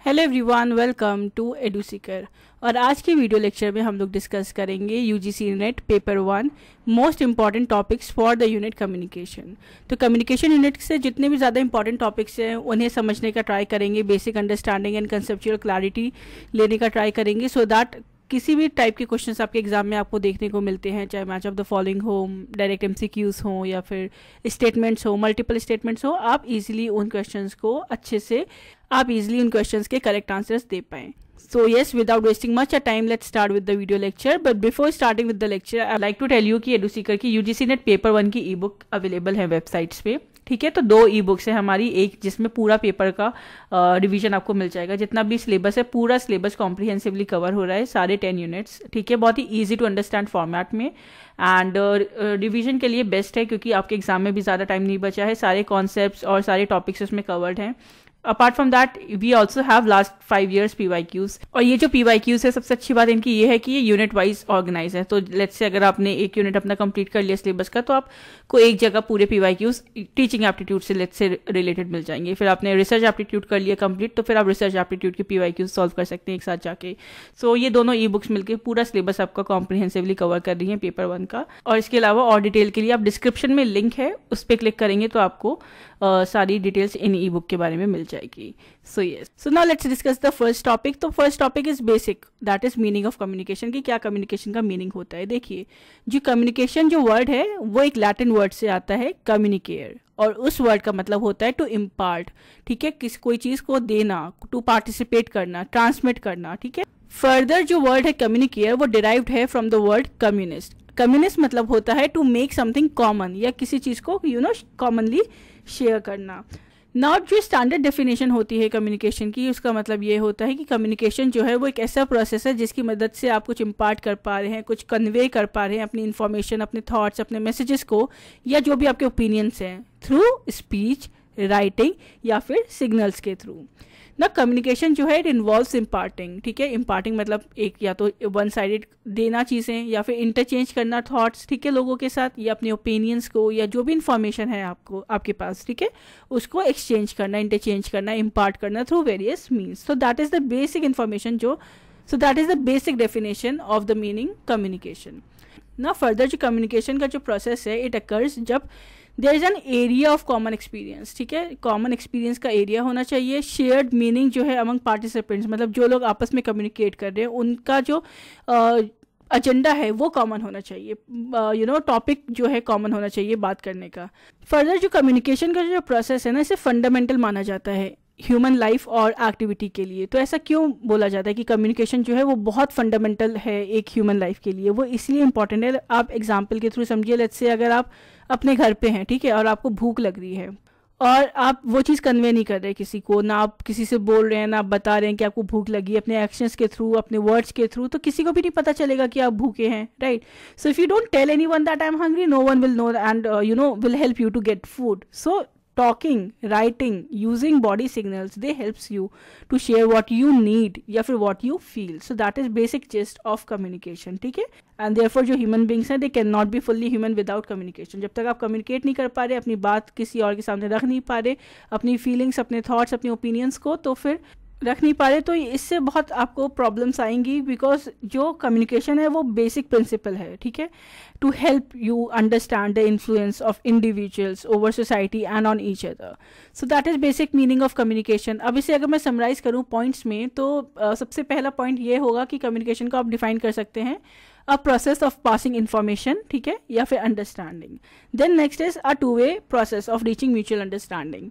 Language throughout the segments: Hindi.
Hello everyone, welcome to Eduseeker. और आज के वीडियो लेक्चर में हम लोग डिस्कस करेंगे UGC net paper 1 most important topics for the unit communication. तो कम्युनिकेशन यूनिट से जितने भी ज़्यादा इंपॉर्टेंट टॉपिक्स हैं उन्हें समझने का ट्राई करेंगे, basic understanding and conceptual clarity लेने का ट्राई करेंगे, सो दैट किसी भी टाइप के क्वेश्चंस आपके एग्जाम में आपको देखने को मिलते हैं, चाहे मैच ऑफ द फॉलोइंग हो, डायरेक्ट एमसीक्यूज हो या फिर स्टेटमेंट्स हो, मल्टीपल स्टेटमेंट्स हो, आप इजीली उन क्वेश्चंस को अच्छे से उन क्वेश्चंस के करेक्ट आंसर्स दे पाएं। So yes, without wasting much time, let's start with the video lecture. But before starting with the lecture, I'd like to tell you कि एडुसीकर की यूजीसी नेट पेपर 1 की ई बुक अवेलेबल है वेबसाइट्स पे। ठीक है, तो 2 ई बुक्स है हमारी, एक जिसमें पूरा पेपर का रिवीजन आपको मिल जाएगा, जितना भी सिलेबस है पूरा सिलेबस कॉम्प्रिहेंसिवली कवर हो रहा है, सारे 10 यूनिट्स। ठीक है, बहुत ही ईजी टू अंडरस्टैंड फॉर्मेट में, एंड रिवीजन के लिए बेस्ट है क्योंकि आपके एग्जाम में भी ज़्यादा टाइम नहीं बचा है, सारे कॉन्सेप्ट्स और सारे टॉपिक्स उसमें कवर्ड हैं। Apart from that we also have last 5 years PYQs, और ये जो PYQs है सबसे अच्छी बात इनकी ये है कि ये यूनिट वाइज ऑर्गेनाइज है। तो लेट्स से अगर आपने एक यूनिट अपना कंप्लीट कर लिया सिलेबस का, तो आपको एक जगह पूरे PYQs टीचिंग एप्टीट्यूड से लेट्स से रिलेटेड मिल जाएंगे। फिर आपने रिसर्च एप्टीट्यूड कर लिया कंप्लीट, तो फिर आप रिसर्च एप्टीट्यूड के PYQs सॉल्व कर सकते हैं एक साथ जाके। सो ये दोनों ई बुक्स मिलकर पूरा सिलेबस आपका कॉम्प्रिहेंसिवली कवर कर रही है पेपर 1 का। और इसके अलावा और डिटेल के लिए आप डिस्क्रिप्शन में लिंक है, उस पर क्लिक करेंगे तो आपको सारी डिटेल्स इन ई बुक के बारे में मिल जाएगी। So yes, so now let's discuss the first topic. तो first topic is basic, that is meaning of communication, कि क्या कम्युनिकेशन का मीनिंग होता है। देखिए, जो कम्युनिकेशन जो वर्ड है वो एक लैटिन वर्ड से आता है कम्युनिकेयर, और उस वर्ड का मतलब होता है टू इम्पार्ट। ठीक है, कोई चीज़ को देना, टू पार्टिसिपेट करना, ट्रांसमिट करना। ठीक है, फर्दर जो वर्ड है कम्युनिकेयर वो डिराइव्ड है from the word communist. Communist मतलब होता है टू मेक समथिंग कॉमन, या किसी चीज़ को कॉमनली शेयर करना। नॉट जो स्टैंडर्ड डेफिनेशन होती है कम्युनिकेशन की, उसका मतलब ये होता है कि कम्युनिकेशन जो है वो एक ऐसा प्रोसेस है जिसकी मदद से आप कुछ इम्पार्ट कर पा रहे हैं, कुछ कन्वे कर पा रहे हैं अपनी इन्फॉर्मेशन, अपने थॉट्स, अपने मैसेजेस को, या जो भी आपके ओपिनियंस हैं, थ्रू स्पीच, राइटिंग या फिर सिग्नल्स के थ्रू ना। कम्युनिकेशन जो है इट इन्वॉल्व्स इम्पार्टिंग। ठीक है, इम्पार्टिंग मतलब एक या तो वन साइडेड देना चीज़ें, या फिर इंटरचेंज करना थॉट्स, ठीक है, लोगों के साथ, या अपने ओपिनियंस को, या जो भी इंफॉर्मेशन है आपके पास, ठीक है, उसको एक्सचेंज करना, इंटरचेंज करना, इम्पार्ट करना through various means. So that is the basic information so that is the basic definition of the meaning communication ना। फर्दर जो कम्युनिकेशन का जो प्रोसेस है इट अकर्स जब there is an area of common experience. ठीक है, कॉमन एक्सपीरियंस का एरिया होना चाहिए। शेयर्ड मीनिंग जो है अमंग पार्टिसिपेंट्स, मतलब जो लोग आपस में कम्युनिकेट कर रहे हैं उनका जो एजेंडा है वो कॉमन होना चाहिए, टॉपिक जो है कॉमन होना चाहिए बात करने का। फर्दर जो कम्युनिकेशन का जो प्रोसेस है ना, इसे फंडामेंटल माना जाता है ह्यूमन लाइफ और एक्टिविटी के लिए। तो ऐसा क्यों बोला जाता है कि कम्युनिकेशन जो है वो बहुत फंडामेंटल है एक ह्यूमन लाइफ के लिए? वो इसलिए इंपॉर्टेंट है, आप एग्जांपल के थ्रू समझिए। लेट्स से अगर आप अपने घर पे हैं, ठीक है, और आपको भूख लग रही है और आप वो चीज़ कन्वे नहीं कर रहे किसी को, ना आप किसी से बोल रहे हैं, ना आप बता रहे हैं कि आपको भूख लगी है, अपने एक्शंस के थ्रू, अपने वर्ड्स के थ्रू, तो किसी को भी नहीं पता चलेगा कि आप भूखे हैं, right? So if you don't tell anyone that I am hungry, no one will know and will help you to get food. So talking, writing, using body signals, they helps you to share what you need या फिर what you feel. So that is basic gist of communication. ठीक है, and therefore जो human beings हैं they cannot be fully human without communication. जब तक आप communicate नहीं कर पा रहे, अपनी बात किसी और के सामने रख नहीं पा रहे, अपनी feelings, अपने thoughts, अपने opinions को, तो फिर रख नहीं पा रहे, तो इससे बहुत आपको प्रॉब्लम्स आएंगी। बिकॉज जो कम्युनिकेशन है वो बेसिक प्रिंसिपल है, ठीक है, to help you understand the influence of individuals over society and on each other. So that is basic meaning of communication. अब इसे अगर मैं समराइज करूँ पॉइंट्स में, तो सबसे पहला पॉइंट ये होगा कि कम्युनिकेशन को आप डिफाइन कर सकते हैं a process of passing information, ठीक है, या फिर understanding. Then next is a 2-way process of reaching mutual understanding.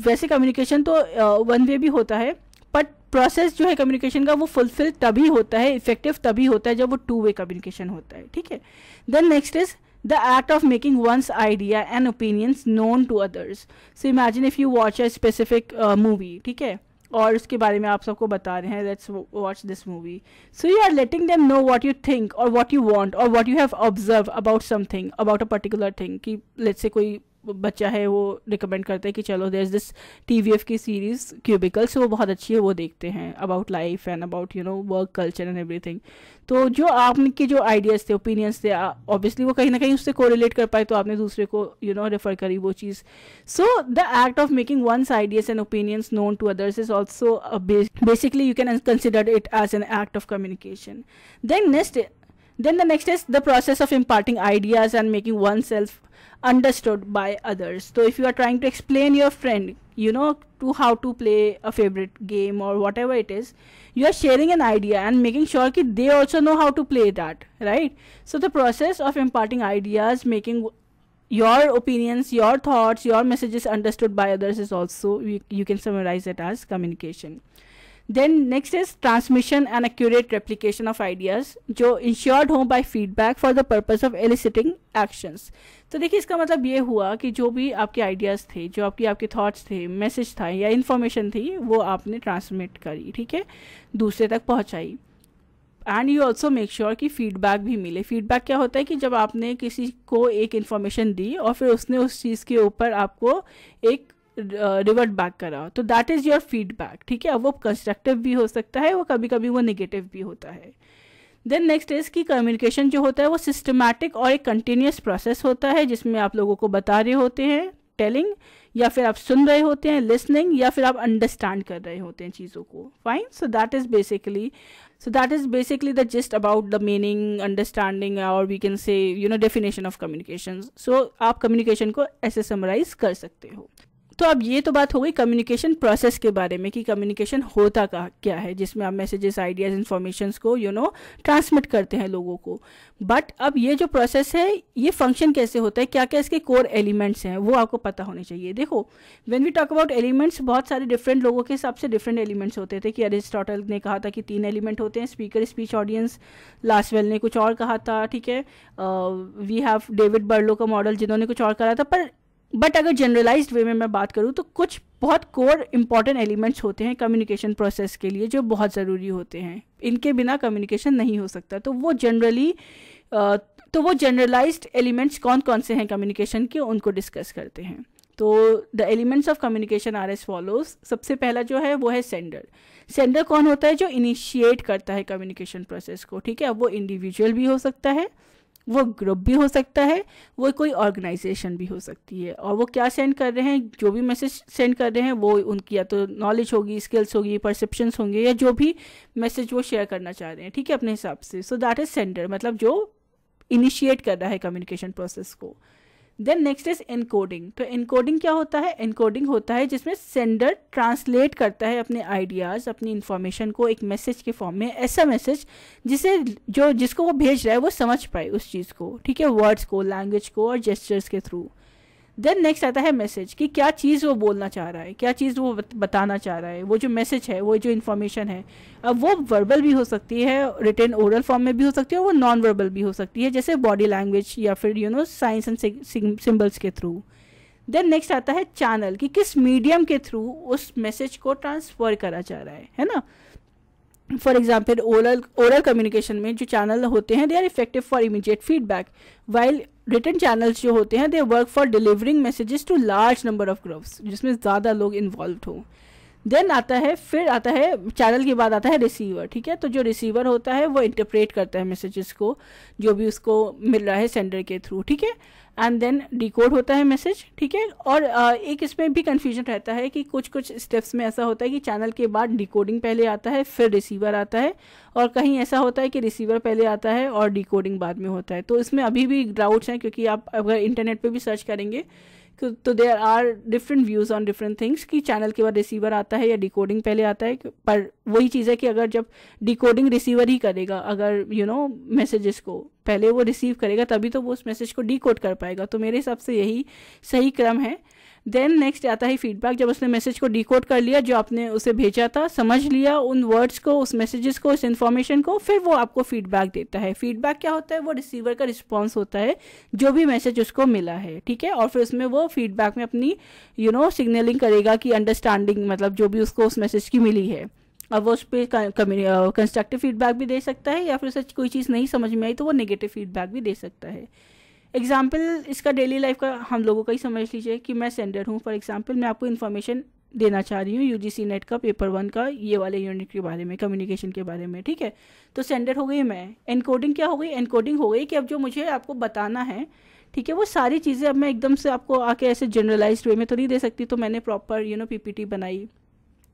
वैसे कम्युनिकेशन तो 1 way भी होता है, बट प्रोसेस जो है कम्युनिकेशन का वो फुलफिल तभी होता है, इफेक्टिव तभी होता है जब वो 2-way कम्युनिकेशन होता है, ठीक है। Then next is the act of making one's idea and opinions known to others. So imagine if you watch a specific movie, ठीक है, और उसके बारे में आप सबको बता रहे हैं, let's watch this movie. So you are letting them know what you think और व्हाट यू वांट और what you have observe about something, about a particular thing, कि लेट्स से कोई बच्चा है वो रिकमेंड करता है कि चलो देयर इज दिस TVF की सीरीज़ क्यूबिकल्स, वो बहुत अच्छी है, वो देखते हैं about life and about work culture and everything. तो जो आपके जो आइडियाज़ थे, ओपिनियंस थे, ऑब्वियसली वो कहीं ना कहीं उससे कोरिलेट कर पाए, तो आपने दूसरे को रेफर करी वो चीज़। So the act of making one's ideas and opinions known to others is also basically you can consider it as an act of communication. Then the next is the process of imparting ideas and making oneself understood by others. So if you are trying to explain your friend to how to play a favorite game or whatever it is, you are sharing an idea and making sure that they also know how to play that, right? So the process of imparting ideas, making your opinions, your thoughts, your messages understood by others is also, you can summarize it as communication. Then next is transmission and accurate replication of ideas जो ensured हो by feedback for the purpose of eliciting actions. तो देखिए इसका मतलब ये हुआ कि जो भी आपके आइडियाज़ थे, जो आपके थॉट्स थे, मैसेज था या इन्फॉर्मेशन थी, वो आपने ट्रांसमिट करी, ठीक है, दूसरे तक पहुंचाई। And you also make sure कि फीडबैक भी मिले। फीडबैक क्या होता है कि जब आपने किसी को एक इन्फॉर्मेशन दी और फिर उसने उस चीज़ के ऊपर आपको एक रिवर्ट बैक करा, तो दैट इज़ योर फीडबैक, ठीक है। अब वो कंस्ट्रक्टिव भी हो सकता है, वो कभी कभी वो नेगेटिव भी होता है। देन नेक्स्ट इज़ कि कम्युनिकेशन जो होता है वो सिस्टमैटिक और एक कंटिन्यूस प्रोसेस होता है, जिसमें आप लोगों को बता रहे होते हैं, टेलिंग, या फिर आप सुन रहे होते हैं, लिसनिंग, या फिर आप अंडरस्टैंड कर रहे होते हैं चीज़ों को। Fine, so that is basically the gist about the meaning, understanding, और we can say definition of communication. So आप कम्युनिकेशन को ऐसे समराइज कर सकते हो। तो अब ये तो बात हो गई कम्युनिकेशन प्रोसेस के बारे में कि कम्युनिकेशन होता क्या है, जिसमें आप मैसेजेस, आइडियाज़, इन्फॉर्मेशंस को ट्रांसमिट करते हैं लोगों को। बट अब ये जो प्रोसेस है ये फंक्शन कैसे होता है, क्या क्या इसके कोर एलिमेंट्स हैं, वो आपको पता होने चाहिए। देखो, when we talk about elements, बहुत सारे डिफरेंट लोगों के हिसाब से डिफरेंट एलिमेंट्स होते थे कि अरिस्टोटल ने कहा था कि 3 एलिमेंट होते हैं, स्पीकर, स्पीच, ऑडियंस। लासवेल ने कुछ और कहा था, ठीक है। वी हैव डेविड बर्लो का मॉडल, जिन्होंने कुछ और कहा था। बट अगर जनरलाइज्ड वे में मैं बात करूँ तो कुछ बहुत कोर इंपॉर्टेंट एलिमेंट्स होते हैं कम्युनिकेशन प्रोसेस के लिए, जो बहुत ज़रूरी होते हैं। इनके बिना कम्युनिकेशन नहीं हो सकता। तो वो जनरलाइज्ड एलिमेंट्स कौन कौन से हैं कम्युनिकेशन के, उनको डिस्कस करते हैं। तो the elements of communication are as follows. सबसे पहला जो है वो है सेंडर। सेंडर कौन होता है? जो इनिशिएट करता है कम्युनिकेशन प्रोसेस को, ठीक है। वो इंडिविजुअल भी हो सकता है, वो ग्रुप भी हो सकता है, वो कोई ऑर्गेनाइजेशन भी हो सकती है। और वो क्या सेंड कर रहे हैं, जो भी मैसेज सेंड कर रहे हैं वो उनकी या तो नॉलेज होगी, स्किल्स होगी, परसेप्शंस होंगे, या जो भी मैसेज वो शेयर करना चाह रहे हैं, ठीक है, अपने हिसाब से। सो दैट इज सेंडर, मतलब जो इनिशिएट कर रहा है कम्युनिकेशन प्रोसेस को। Then next is encoding. तो एनकोडिंग क्या होता है? एनकोडिंग होता है जिसमें सेंडर ट्रांसलेट करता है अपने आइडियाज़, अपनी इन्फॉर्मेशन को एक मैसेज के फॉर्म में, ऐसा मैसेज जिसको वो भेज रहा है वो समझ पाए उस चीज़ को, ठीक है, वर्ड्स को, लैंग्वेज को और जेस्चर्स के थ्रू। देन नेक्स्ट आता है मैसेज, कि क्या चीज़ वो बोलना चाह रहा है, क्या चीज़ वो बताना चाह रहा है। वो जो मैसेज है, वो जो इन्फॉर्मेशन है, अब वो वर्बल भी हो सकती है, रिटन ओरल फॉर्म में भी हो सकती है, और वो नॉन वर्बल भी हो सकती है, जैसे बॉडी लैंग्वेज या फिर साइंस एंड सिम्बल्स के थ्रू। देन नेक्स्ट आता है चैनल, कि किस मीडियम के थ्रू उस मैसेज को ट्रांसफर करा जा रहा है ना। फॉर एग्जाम्पल ओरल कम्युनिकेशन में जो चैनल होते हैं, they are effective for immediate feedback, while written channels जो होते हैं, they work for delivering messages to large number of groups, जिसमें ज़्यादा लोग इन्वॉल्व हो। देन फिर आता है चैनल के बाद आता है रिसीवर, ठीक है। तो जो रिसीवर होता है वो इंटरप्रेट करता है मैसेजेस को, जो भी उसको मिल रहा है सेंडर के थ्रू, ठीक है। एंड देन डिकोड होता है मैसेज, ठीक है। और एक इसमें भी कन्फ्यूजन रहता है कि कुछ स्टेप्स में ऐसा होता है कि चैनल के बाद डिकोडिंग पहले आता है, फिर रिसीवर आता है, और कहीं ऐसा होता है कि रिसीवर पहले आता है और डिकोडिंग बाद में होता है। तो इसमें अभी भी डाउट्स हैं, क्योंकि आप अगर इंटरनेट पे भी सर्च करेंगे तो there are different views on different things, कि चैनल के बाद रिसीवर आता है या डिकोडिंग पहले आता है। पर वही चीज़ है कि अगर जब डिकोडिंग रिसीवर ही करेगा, अगर मैसेजेस को पहले वो रिसीव करेगा, तभी तो वो उस मैसेज को डिकोड कर पाएगा। तो मेरे हिसाब से यही सही क्रम है। देन नेक्स्ट आता है फीडबैक। जब उसने मैसेज को डिकोड कर लिया, जो आपने उसे भेजा था, समझ लिया उन वर्ड्स को, उस मैसेजेस को, उस इन्फॉर्मेशन को, फिर वो आपको फीडबैक देता है। फीडबैक क्या होता है? वो रिसीवर का रिस्पॉन्स होता है, जो भी मैसेज उसको मिला है, ठीक है। और फिर उसमें वो फीडबैक में अपनी सिग्नलिंग करेगा कि अंडरस्टैंडिंग, मतलब जो भी उसको उस मैसेज की मिली है। अब वो उस पर कंस्ट्रक्टिव फीडबैक भी दे सकता है, या फिर उसे कोई चीज़ नहीं समझ में आई तो वो नेगेटिव फीडबैक भी दे सकता है। एग्जाम्पल इसका डेली लाइफ का हम लोगों का ही समझ लीजिए कि मैं सेंडर हूँ। फॉर एग्जाम्पल मैं आपको इन्फॉर्मेशन देना चाह रही हूँ यूजीसी नेट का पेपर 1 का ये वाले यूनिट के बारे में, कम्युनिकेशन के बारे में, ठीक है। तो सेंडर हो गई मैं। एनकोडिंग क्या हो गई? एनकोडिंग हो गई कि अब जो मुझे आपको बताना है, ठीक है, वो सारी चीज़ें अब मैं एकदम से आपको आके ऐसे जनरलाइज्ड वे में तो नहीं दे सकती। तो मैंने प्रॉपर पीपीटी बनाई,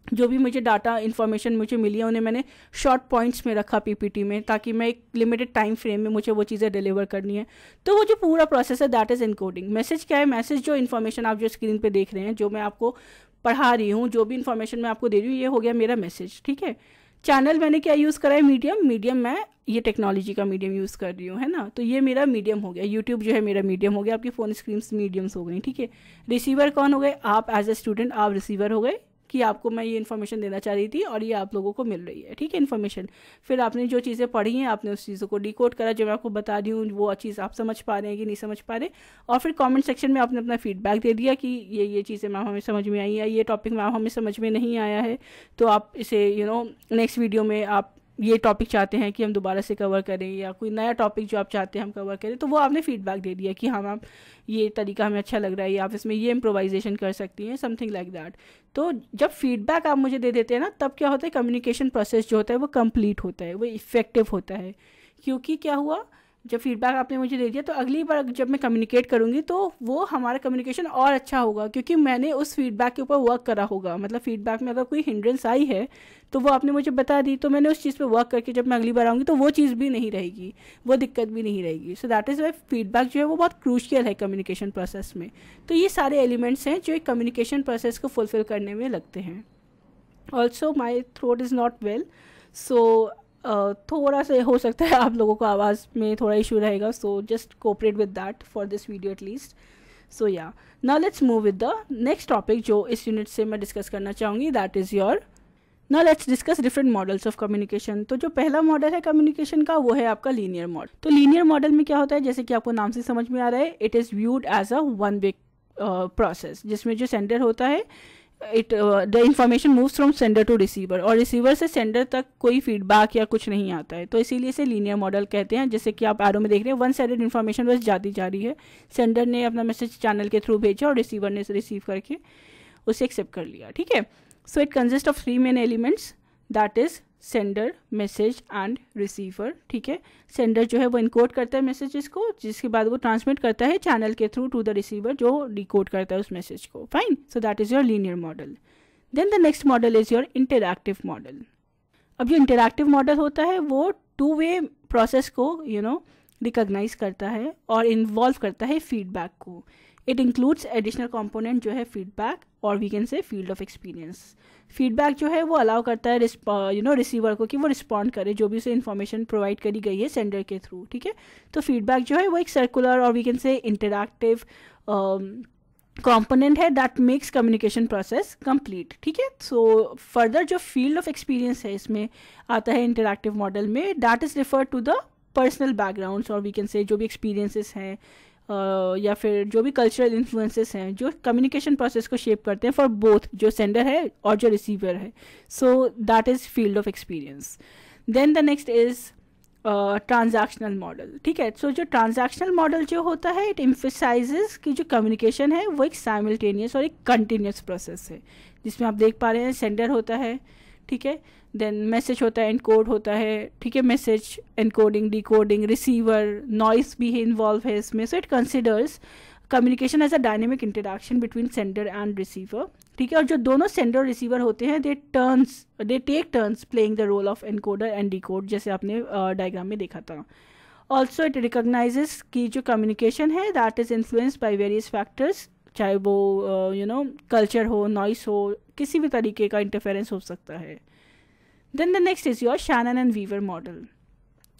जो भी मुझे डाटा इन्फॉर्मेशन मुझे मिली है उन्हें मैंने शॉर्ट पॉइंट्स में रखा पीपीटी में, ताकि मैं एक लिमिटेड टाइम फ्रेम में मुझे वो चीज़ें डिलीवर करनी है। तो वो जो पूरा प्रोसेस है दैट इज़ एनकोडिंग। मैसेज क्या है? मैसेज जो इन्फॉर्मेशन आप जो स्क्रीन पे देख रहे हैं, जो मैं आपको पढ़ा रही हूँ, जो भी इन्फॉर्मेशन मैं आपको दे रही हूँ, ये हो गया मेरा मैसेज, ठीक है। चैनल मैंने क्या यूज़ करा है? मीडियम मैं ये टेक्नोलॉजी का मीडियम यूज़ कर रही हूँ, है ना। तो ये मेरा मीडियम हो गया। यूट्यूब जो है मेरा मीडियम हो गया, आपकी फ़ोन स्क्रीन्स मीडियम्स हो गई, ठीक है। रिसीवर कौन हो गए? आप एज ए स्टूडेंट आप रिसीवर हो गए कि आपको मैं ये इन्फॉर्मेशन देना चाह रही थी और ये आप लोगों को मिल रही है, ठीक है, इन्फॉर्मेशन। फिर आपने जो चीज़ें पढ़ी हैं आपने उस चीज़ों को डिकोड करा, जो मैं आपको बता रही हूँ वो चीज़ आप समझ पा रहे हैं कि नहीं समझ पा रहे। और फिर कमेंट सेक्शन में आपने अपना फीडबैक दे दिया कि ये चीज़ें मैम हमें समझ में आई है, ये टॉपिक मैम हमें समझ में नहीं आया है, तो आप इसे नेक्स्ट वीडियो में आप ये टॉपिक चाहते हैं कि हम दोबारा से कवर करें, या कोई नया टॉपिक जो आप चाहते हैं हम कवर करें। तो वो आपने फीडबैक दे दिया कि हाँ मैम ये तरीका हमें अच्छा लग रहा है, या आप इसमें ये इम्प्रोवाइजेशन कर सकती हैं, समथिंग लाइक दैट। तो जब फीडबैक आप मुझे दे देते हैं ना, तब क्या होता है, कम्युनिकेशन प्रोसेस जो होता है वो कंप्लीट होता है, वो इफेक्टिव होता है। क्योंकि क्या हुआ, जब फीडबैक आपने मुझे दे दिया तो अगली बार जब मैं कम्युनिकेट करूँगी तो वो हमारा कम्युनिकेशन और अच्छा होगा, क्योंकि मैंने उस फीडबैक के ऊपर वर्क करा होगा। मतलब फीडबैक में अगर कोई हिंड्रेंस आई है तो वो आपने मुझे बता दी, तो मैंने उस चीज़ पे वर्क करके जब मैं अगली बार आऊँगी तो वो चीज़ भी नहीं रहेगी, वो दिक्कत भी नहीं रहेगी। सो दैट इज़ वाई फीडबैक जो है वो बहुत क्रूशियल है कम्युनिकेशन प्रोसेस में। तो ये सारे एलिमेंट्स हैं जो एक कम्युनिकेशन प्रोसेस को फुलफिल करने में लगते हैं। Also my throat is not well, so थोड़ा सा हो सकता है आप लोगों को आवाज़ में थोड़ा इशू रहेगा, so just cooperate with that for this video at least. So yeah now let's move with the next topic जो इस यूनिट से मैं डिस्कस करना चाहूँगी, that is your now let's discuss different models of communication. तो जो पहला मॉडल है कम्युनिकेशन का वो है आपका लीनियर मॉडल। तो लीनियर मॉडल में क्या होता है, जैसे कि आपको नाम से समझ में आ रहा है, it is viewed as a one way process, जिसमें जो सेंडर होता है the information moves from sender to receiver, और रिसीवर से सेंडर तक कोई फीडबैक या कुछ नहीं आता है। तो इसीलिए इसे लीनियर मॉडल कहते हैं। जैसे कि आप एरो में देख रहे हैं, वन साइडेड इन्फॉर्मेशन बस जाती जा रही है, सेंडर ने अपना मैसेज चैनल के थ्रू भेजा और रिसीवर ने रिसीव करके उसे एक्सेप्ट कर लिया, ठीक है। So it consist of 3 main elements, that is sender, message and receiver, ठीक है। सेंडर जो है वो इनकोड करता है मैसेजेस को, जिसके बाद वो ट्रांसमिट करता है चैनल के थ्रू टू द रिसीवर, जो डिकोड करता है उस मैसेज को। Fine, so that is your linear model. Then the next model is your interactive model. अब जो इंटरैक्टिव मॉडल होता है वो 2 वे प्रोसेस को रिकॉग्नाइज करता है और इन्वॉल्व करता है फीडबैक को। इट इंक्लूड्स एडिशनल कंपोनेंट जो है फीडबैक, और we can say field of experience. Feedback जो है वो अलाउ करता है रिसीवर को कि वो रिस्पॉन्ड करे जो भी उसे इन्फॉर्मेशन प्रोवाइड करी गई है सेंडर के थ्रू, ठीक है। तो फीडबैक जो है वो एक सर्कुलर और we can say interactive component है that makes communication process complete, ठीक है। सो फर्दर जो फील्ड ऑफ एक्सपीरियंस है इसमें आता है इंटरैक्टिव मॉडल में, that is refer to the personal backgrounds, और वी कैन से जो भी एक्सपीरियंसेस हैं या फिर जो भी कल्चरल इन्फ्लुएंसेस हैं जो कम्युनिकेशन प्रोसेस को शेप करते हैं फॉर बोथ जो सेंडर है और जो रिसीवर है। So that is field of experience. Then the next is transactional model, ठीक है। सो जो ट्रांजैक्शनल मॉडल जो होता है इट एम्फसाइजेस कि जो कम्युनिकेशन है वो एक साइमल्टेनियस और एक कंटिन्यूस प्रोसेस है, जिसमें आप देख पा रहे हैं सेंडर होता है, ठीक है, देन मैसेज होता है, एनकोड होता है, ठीक है, message encoding decoding, receiver, noise भी इन्वॉल्व है इसमें। So it considers communication as a dynamic interaction between sender and receiver, ठीक है। और जो दोनों सेंडर और रिसीवर होते हैं they take turns playing the role of encoder and decode, जैसे आपने डायग्राम में देखा था। ऑल्सो इट रिकॉग्नाइजेस कि जो कम्युनिकेशन है that is influenced by various factors, चाहे वो कल्चर हो, नॉइस हो, किसी भी तरीके का इंटरफेरेंस हो सकता है। Then the next is your Shannon and Weaver model.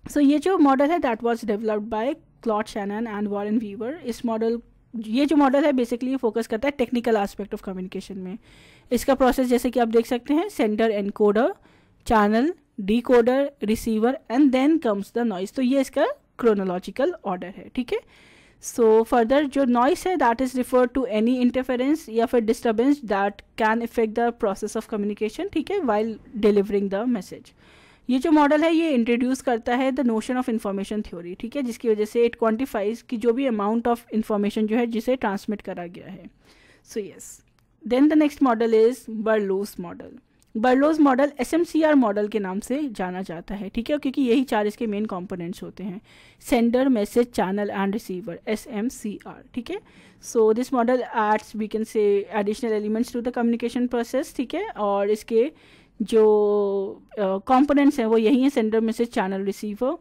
So ये जो मॉडल है that was developed by Claude Shannon and Warren Weaver. ये जो मॉडल है बेसिकली फोकस करता है टेक्निकल एस्पेक्ट ऑफ कम्युनिकेशन में। इसका प्रोसेस जैसे कि आप देख सकते हैं, sender, encoder, channel, decoder, receiver and then comes the noise. तो ये इसका क्रोनोलॉजिकल ऑर्डर है, ठीक है। सो फर्दर जो नॉइस है that is refer to any interference या फिर disturbance that can effect the process of communication, ठीक है, वाइल डिलीवरिंग द मैसेज। ये जो मॉडल है ये इंट्रोड्यूस करता है the notion of information theory, ठीक है, जिसकी वजह से इट क्वांटिफाइज कि जो भी अमाउंट ऑफ इन्फॉर्मेशन जो है जिसे ट्रांसमिट करा गया है. So yes, then the next model is Berlo's model. Berlo's model SMCR model के नाम से जाना जाता है, ठीक है, क्योंकि यही 4 इसके मेन कंपोनेंट्स होते हैं, sender, message, channel and receiver, SMCR, ठीक है. So this model adds we can say additional elements to the communication process, ठीक है, और इसके जो कंपोनेंट्स हैं वो यही हैं, सेंडर, मैसेज, चैनल, रिसीवर,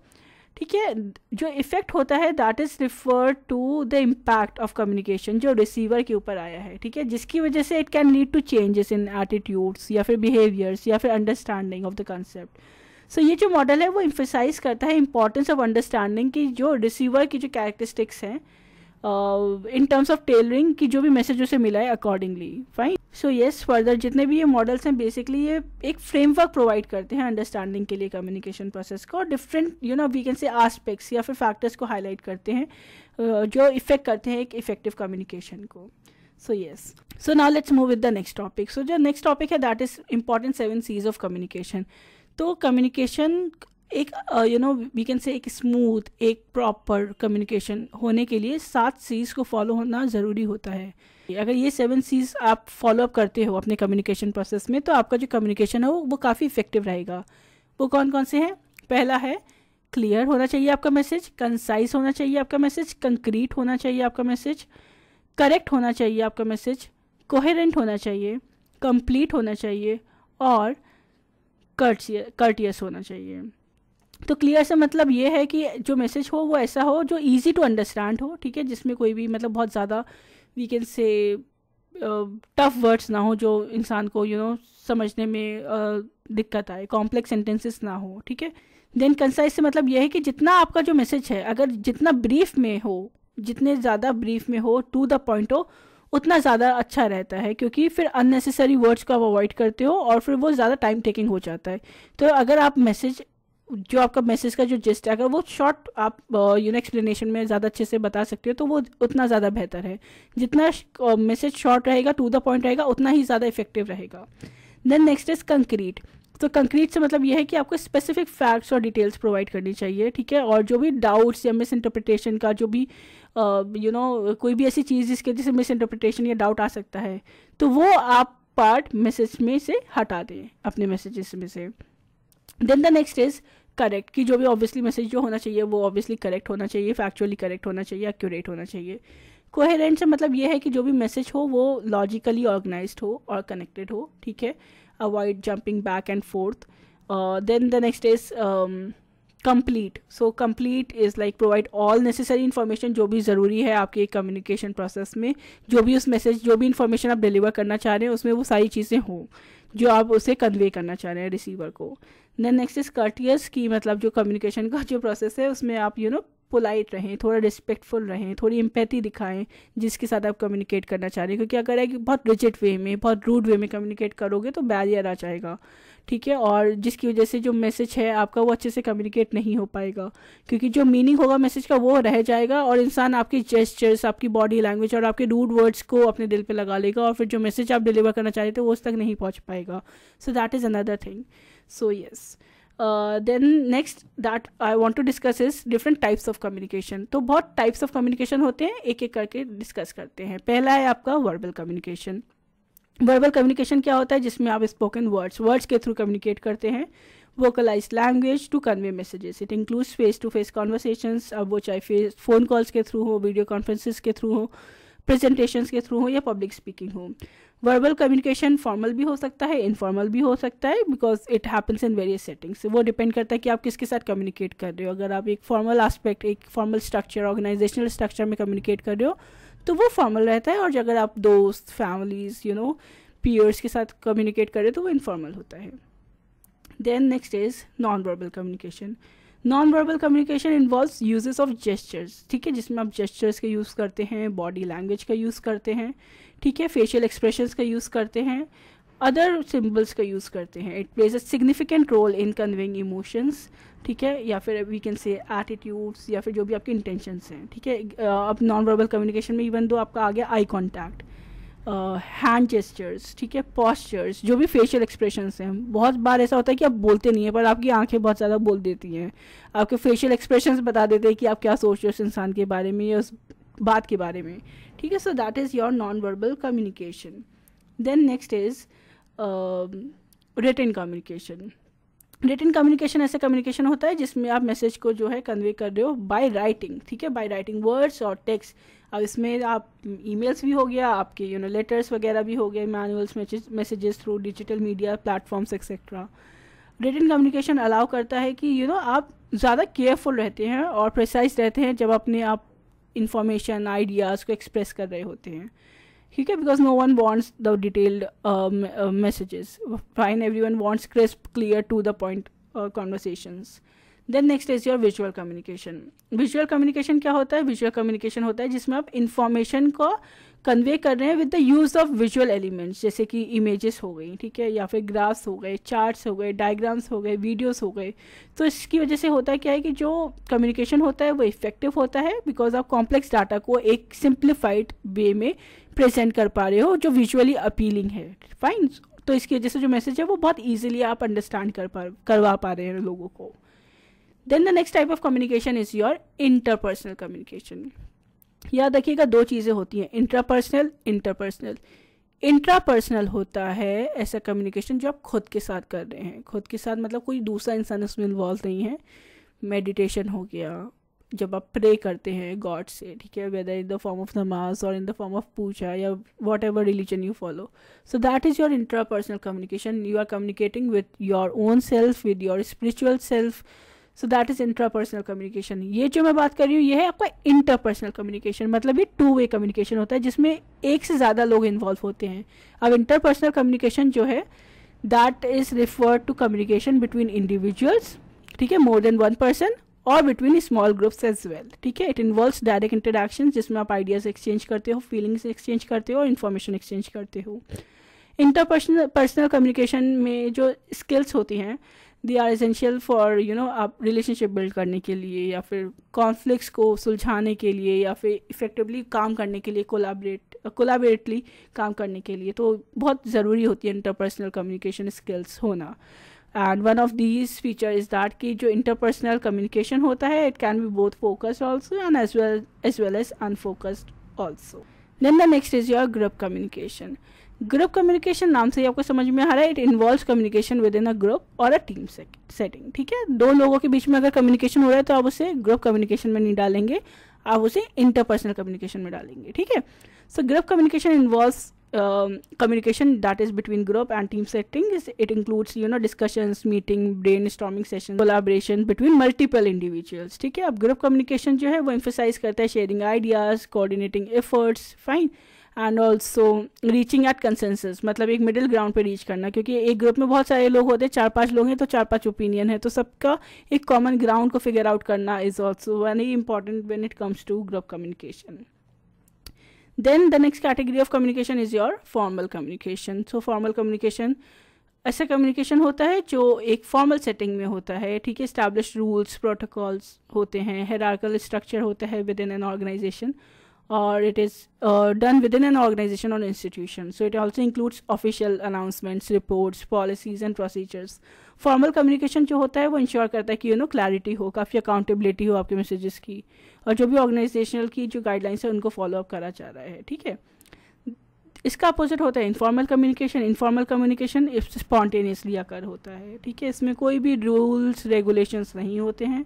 ठीक है. जो इफेक्ट होता है that is refer to the impact of communication जो रिसीवर के ऊपर आया है, ठीक है, जिसकी वजह से it can lead to changes in attitudes या फिर बिहेवियर्स या फिर understanding of the concept. So ये जो मॉडल है वो इम्फेसाइज करता है इंपॉर्टेंस ऑफ अंडरस्टैंडिंग की जो रिसीवर की जो कैरेक्टरिस्टिक्स हैं इन टर्म्स ऑफ टेलरिंग की जो भी मैसेज उसे मिला है accordingly. Fine. So yes, further जितने भी ये मॉडल्स हैं बेसिकली ये एक फ्रेमवर्क प्रोवाइड करते हैं अंडरस्टैंडिंग के लिए कम्युनिकेशन प्रोसेस को, और different we can say aspects या फिर फैक्टर्स को हाईलाइट करते हैं जो इफेक्ट करते हैं एक इफेक्टिव कम्युनिकेशन को. So yes, so now let's move with the next topic. So जो नेक्स्ट टॉपिक है that is important 7 C's of communication. तो कम्युनिकेशन एक वी कैन से एक स्मूथ, एक प्रॉपर कम्युनिकेशन होने के लिए 7 C's को फॉलो होना ज़रूरी होता है. अगर ये 7 C's आप फॉलो अप करते हो अपने कम्युनिकेशन प्रोसेस में तो आपका जो कम्युनिकेशन है वो काफ़ी इफेक्टिव रहेगा. वो कौन कौन से हैं? पहला है क्लियर होना चाहिए आपका मैसेज, कंसाइज होना चाहिए आपका मैसेज, कंक्रीट होना चाहिए आपका मैसेज, करेक्ट होना चाहिए आपका मैसेज, कोहेरेंट होना चाहिए, कंप्लीट होना चाहिए और कर्टियस होना चाहिए. तो क्लियर से मतलब ये है कि जो मैसेज हो वो ऐसा हो जो इजी टू अंडरस्टैंड हो, ठीक है, जिसमें कोई भी मतलब बहुत ज़्यादा we can say tough words ना हो जो इंसान को समझने में दिक्कत आए, कॉम्प्लेक्स सेंटेंसेस ना हो, ठीक है. देन कंसाइज से मतलब ये है कि जितना आपका जो मैसेज है अगर जितना ब्रीफ में हो, जितने ज़्यादा ब्रीफ में हो, टू द पॉइंट हो, उतना ज़्यादा अच्छा रहता है, क्योंकि फिर अननेसेसरी वर्ड्स को आप अवॉइड करते हो और फिर वो ज़्यादा टाइम टेकिंग हो जाता है. तो अगर आप मैसेज जो आपका मैसेज का जो जिस्ट है अगर वो शॉर्ट आप एक्सप्लेनेशन में ज़्यादा अच्छे से बता सकते हो तो वो उतना ज़्यादा बेहतर है. जितना मैसेज शॉर्ट रहेगा, टू द पॉइंट रहेगा, उतना ही ज़्यादा इफेक्टिव रहेगा. Then next is concrete. तो कंक्रीट से मतलब ये है कि आपको स्पेसिफिक फैक्ट्स और डिटेल्स प्रोवाइड करनी चाहिए, ठीक है, और जो भी डाउट्स या मिस इंटरप्रिटेशन का जो भी कोई भी ऐसी चीज़ जिसके जैसे मिस इंटरप्रिटेशन या डाउट आ सकता है तो वो आप पार्ट मैसेज में से हटा दें अपने मैसेजेस में से. Then the next is correct, कि जो भी ऑब्वियसली मैसेज जो होना चाहिए वो ऑब्वियसली करेक्ट होना चाहिए, फैक्चुअली करेक्ट होना चाहिए, एक्यूरेट होना चाहिए. कोहेरेंट से मतलब ये है कि जो भी मैसेज हो वो लॉजिकली ऑर्गेनाइज्ड हो और कनेक्टेड हो, ठीक है, avoid jumping back and forth. Then the next is complete. So complete is like provide all necessary information जो भी ज़रूरी है आपके कम्युनिकेशन प्रोसेस में, जो भी उस मैसेज जो भी इन्फॉर्मेशन आप डिलीवर करना चाह रहे हैं उसमें वो सारी चीज़ें हों जो आप उसे कन्वे करना चाह रहे हैं रिसीवर को. देन नेक्स्ट इज कर्टियस, की मतलब जो कम्युनिकेशन का जो प्रोसेस है उसमें आप पोलाइट रहें, थोड़ा रिस्पेक्टफुल रहें, थोड़ी एम्पैथी दिखाएं जिसके साथ आप कम्युनिकेट करना चाह रहे हैं, क्योंकि अगर एक बहुत रिजिड वे में, बहुत रूड वे में कम्युनिकेट करोगे तो बैरियर आ जाएगा, ठीक है, और जिसकी वजह से जो मैसेज है आपका वो अच्छे से कम्युनिकेट नहीं हो पाएगा, क्योंकि जो मीनिंग होगा मैसेज का वो रह जाएगा और इंसान आपकी जेस्चर्स, आपकी बॉडी लैंग्वेज और आपके रूड वर्ड्स को अपने दिल पे लगा लेगा और फिर जो मैसेज आप डिलीवर करना चाह रहे थे वो उस तक नहीं पहुँच पाएगा. So that is another thing. So yes, then next that I want to discuss is different types of communication. तो बहुत टाइप्स ऑफ कम्युनिकेशन होते हैं, एक एक करके डिस्कस करते हैं. पहला है आपका वर्बल कम्युनिकेशन. वर्बल कम्युनिकेशन क्या होता है? जिसमें आप स्पोकन वर्ड्स के थ्रू कम्युनिकेट करते हैं. Vocalise language to convey messages. It includes face to face conversations, अब वो चाहे फ़ोन कॉल्स के थ्रू हो, वीडियो कॉन्फ्रेंसेस के थ्रू हो, प्रेजेंटेशंस के थ्रू हो या पब्लिक स्पीकिंग हो. वर्बल कम्युनिकेशन फॉर्मल भी हो सकता है, इनफॉर्मल भी हो सकता है, because it happens in various settings. वो डिपेंड करता है कि आप किसके साथ कम्युनिकेट कर रहे हो. अगर आप एक फॉर्मल एस्पेक्ट, एक फॉर्मल स्ट्रक्चर, ऑर्गेनाइजेशनल स्ट्रक्चर में कम्युनिकेट कर रहे हो तो वो फॉर्मल रहता है, और अगर आप दोस्त, फैमिलीज, पीयर्स के साथ कम्युनिकेट कर रहे हो तो वो इनफॉर्मल होता है. Then next is non verbal communication. Non verbal communication involves uses of gestures, ठीक है, जिसमें आप जेस्चर्स का यूज़ करते हैं, बॉडी लैंग्वेज का यूज़ करते हैं, ठीक है, फेशियल एक्सप्रेशंस का यूज़ करते हैं, अदर सिम्बल्स का यूज़ करते हैं. It plays a significant role in conveying emotions, ठीक है, या फिर वी कैन से एटीट्यूड्स या फिर जो भी आपके इंटेंशंस हैं, ठीक है. अब नॉन वर्बल कम्युनिकेशन में इवन दो आपका आ गया आई कॉन्टैक्ट. हैंड जेस्चर्स, ठीक है, पॉस्चर्स, जो भी फेशियल एक्सप्रेशंस हैं। बहुत बार ऐसा होता है कि आप बोलते नहीं हैं पर आपकी आंखें बहुत ज़्यादा बोल देती हैं, आपके फेशियल एक्सप्रेशंस बता देते हैं कि आप क्या सोच रहे हो उस इंसान के बारे में या उस बात के बारे में, ठीक है। So that is your non verbal communication. Then next is written communication. Written communication ऐसा कम्युनिकेशन होता है जिसमें आप मैसेज को जो है कन्वे कर रहे हो बाय राइटिंग, ठीक है, बाय राइटिंग वर्ड्स और टेक्स्ट। अब इसमें आप ईमेल्स भी हो गया, आपके लेटर्स वगैरह भी हो गए, manuals, messages through digital media platforms etcetera. Written communication allow करता है कि आप ज़्यादा केयरफुल रहते हैं और प्रिसाइज रहते हैं जब अपने आप इंफॉर्मेशन आइडियाज़ को एक्सप्रेस कर रहे होते हैं, ठीक है, because no one wants the detailed messages, fine, everyone wants crisp, clear, to the point conversations. Then next is your visual communication. Visual communication क्या होता है? विजुअल कम्युनिकेशन होता है जिसमें आप इंफॉर्मेशन को कन्वे कर रहे हैं with the use of visual elements, जैसे कि इमेजेस हो गई, ठीक है, या फिर ग्राफ्स हो गए, चार्ट्स हो गए, डायग्राम्स हो गए, वीडियोस हो गए। तो इसकी वजह से होता है क्या है कि जो कम्युनिकेशन होता है वो इफेक्टिव होता है, बिकॉज आप कॉम्प्लेक्स डाटा को एक सिंप्लीफाइड वे में प्रेजेंट कर पा रहे हो जो विजुअली अपीलिंग है, फाइन। तो इसकी वजह से जो मैसेज है वो बहुत ईजिली आप अंडरस्टैंड करवा पा रहे हैं लोगों को। Then the next type of communication is your interpersonal communication. याद रखिएगा, दो चीज़ें होती हैं, इंट्रापर्सनल, इंटरपर्सनल। इंट्रापर्सनल होता है ऐसा कम्युनिकेशन जो आप खुद के साथ कर रहे हैं, खुद के साथ मतलब कोई दूसरा इंसान उसमें इन्वॉल्व नहीं है। मेडिटेशन हो गया, जब आप प्रे करते हैं गॉड से, ठीक है, whether in the form of namaz और in the form of puja या whatever religion you follow. So that is your intrapersonal communication. You are communicating with your own self, with your spiritual self. So that is intrapersonal communication. ये जो मैं बात कर रही हूँ ये है आपका इंटरपर्सनल कम्युनिकेशन, मतलब ये टू वे कम्युनिकेशन होता है जिसमें एक से ज़्यादा लोग इन्वॉल्व होते हैं। अब इंटरपर्सनल कम्युनिकेशन जो है that is refer to communication between individuals, ठीक है, मोर देन वन पर्सन, और between small groups as well, ठीक है। इट इन्वॉल्व्स डायरेक्ट इंटरेक्शन जिसमें आप आइडियाज एक्सचेंज करते हो, फीलिंग्स एक्सचेंज करते हो और इन्फॉर्मेशन एक्सचेंज करते हो। पर्सनल कम्युनिकेशन में जो स्किल्स होती हैं दे आर एसेंशियल फॉर आप रिलेशनशिप बिल्ड करने के लिए या फिर कॉन्फ्लिक्ट्स को सुलझाने के लिए या फिर इफेक्टिवली काम करने के लिए, कोलाबरेटली काम करने के लिए, तो बहुत ज़रूरी होती है इंटरपर्सनल कम्युनिकेशन स्किल्स होना। And one of these feature is that कि जो इंटरपर्सनल कम्युनिकेशन होता है it can be both focused also and as well as unfocused also. Then the next is your group communication. Group communication नाम से ही आपको समझ में आ रहा है, it involves communication within a group और अ टीम सेटिंग, ठीक है। दो लोगों के बीच में अगर कम्युनिकेशन हो रहा है तो आप उसे ग्रुप कम्युनिकेशन में नहीं डालेंगे, आप उसे इंटरपर्सनल कम्युनिकेशन में डालेंगे, ठीक है। So group communication involves communication that is between group and team setting. It includes discussions, meeting, brainstorming sessions, collaboration between multiple individuals, ठीक है। अब ग्रुप कम्युनिकेशन जो है वो emphasize करता है sharing ideas, coordinating efforts, fine, and also reaching at consensus, मतलब एक मिडिल ग्राउंड पे रीच करना, क्योंकि एक ग्रुप में बहुत सारे लोग होते हैं, 4-5 लोग हैं तो 4-5 ओपिनियन है, तो सबका एक कॉमन ग्राउंड को फिगर आउट करना is also very important when it comes to group communication. Then the next category of communication is your formal communication. So formal communication ऐसा कम्युनिकेशन होता है जो एक फॉर्मल सेटिंग में होता है, ठीक है। एस्टैब्लिश्ड रूल्स, प्रोटोकॉल्स होते हैं, हायरार्किकल स्ट्रक्चर होता है विद इन एन ऑर्गेनाइजेशन, और it is done within an organization और institution. So it also includes official announcements, reports, policies and procedures. Formal communication जो होता है वो इंश्योर करता है कि क्लैरिटी हो, काफ़ी अकाउंटेबिलिटी हो आपके मैसेजेस की, और जो भी ऑर्गेनाइजेशनल की जो गाइडलाइंस है उनको फॉलो अप करा जा रहा है, ठीक है। इसका अपोजिट होता है informal communication. Informal communication spontaneously occur होता है, ठीक है। इसमें कोई भी रूल्स रेगुलेशंस नहीं होते हैं।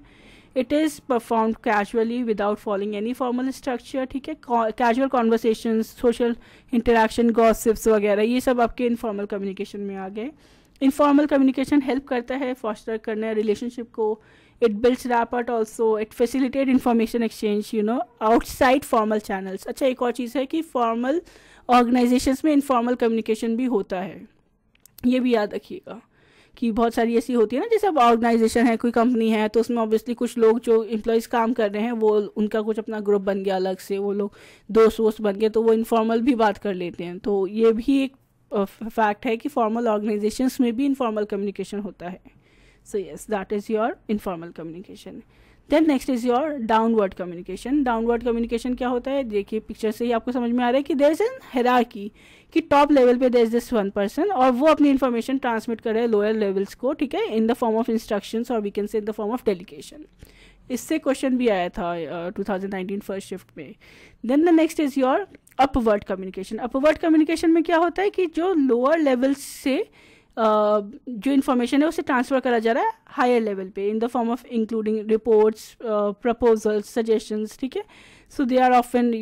It is performed casually without following any formal structure, ठीक है। Casual conversations, social interaction, gossips वगैरह ये सब आपके इनफॉर्मल कम्युनिकेशन में आ गए। इनफॉर्मल कम्युनिकेशन हेल्प करता है फॉस्टर करने रिलेशनशिप को, it builds rapport also, it facilitate information exchange outside formal channels. अच्छा, एक और चीज़ है कि फॉर्मल ऑर्गेनाइजेशंस में इनफॉर्मल कम्युनिकेशन भी होता है, ये भी याद रखिएगा कि बहुत सारी ऐसी होती है ना, जैसे अब ऑर्गेनाइजेशन है, कोई कंपनी है, तो उसमें ऑब्वियसली कुछ लोग जो एम्प्लॉयज़ काम कर रहे हैं वो उनका कुछ अपना ग्रुप बन गया अलग से, वो लोग दोस्त बन गए, तो वो इनफॉर्मल भी बात कर लेते हैं। तो ये भी एक फैक्ट है कि फॉर्मल ऑर्गेनाइजेशंस में भी इनफॉर्मल कम्युनिकेशन होता है। So yes, that is your informal communication. Then next is your downward communication. Downward communication क्या होता है, देखिए पिक्चर से ही आपको समझ में आ रहा है कि देयर इज एन हायरार्की, कि टॉप लेवल पे there is this one person और वो अपनी इन्फॉर्मेशन ट्रांसमिट कर रहे हैं लोअर लेवल्स को, ठीक है, in the form of instructions और we can say in the form of delegation. इससे क्वेश्चन भी आया था 2019 फर्स्ट शिफ्ट में। Then the next is your upward communication. Upward communication में क्या होता है कि जो लोअर लेवल से जो इन्फॉर्मेशन है उसे ट्रांसफ़र करा जा रहा है हायर लेवल पे in the form of including reports, proposals, suggestions, ठीक है। So they are often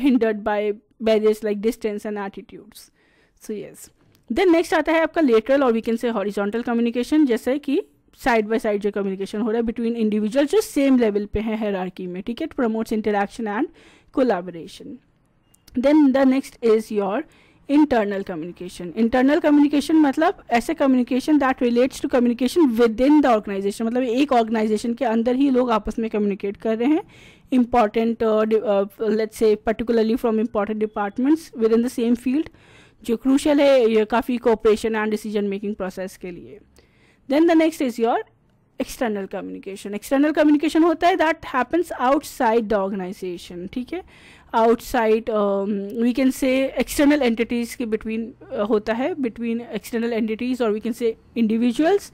hindered by barriers like distance and attitudes. So yes, then next आता है आपका लेटरल और we can say horizontal communication, जैसे कि साइड बाय साइड जो कम्युनिकेशन हो रहा है बिटवीन इंडिविजुअल जो सेम लेवल पे है हायरार्की में, ठीक है, to promotes interaction and collaboration. Then the next is your internal communication. Internal communication मतलब ऐसे communication that relates to communication within the organisation, मतलब एक ऑर्गेनाइजेशन के अंदर ही लोग आपस में कम्युनिकेट कर रहे हैं, important let's say particularly from important departments within the same field, जो क्रूशल है ये काफ़ी cooperation and decision making process के लिए। Then the next is your external communication. External communication होता है that happens outside the organisation, ठीक है, outside we can say external entities के बिटवीन होता है, बिटवीन एक्सटर्नल एंटिटीज़ और we can say individuals.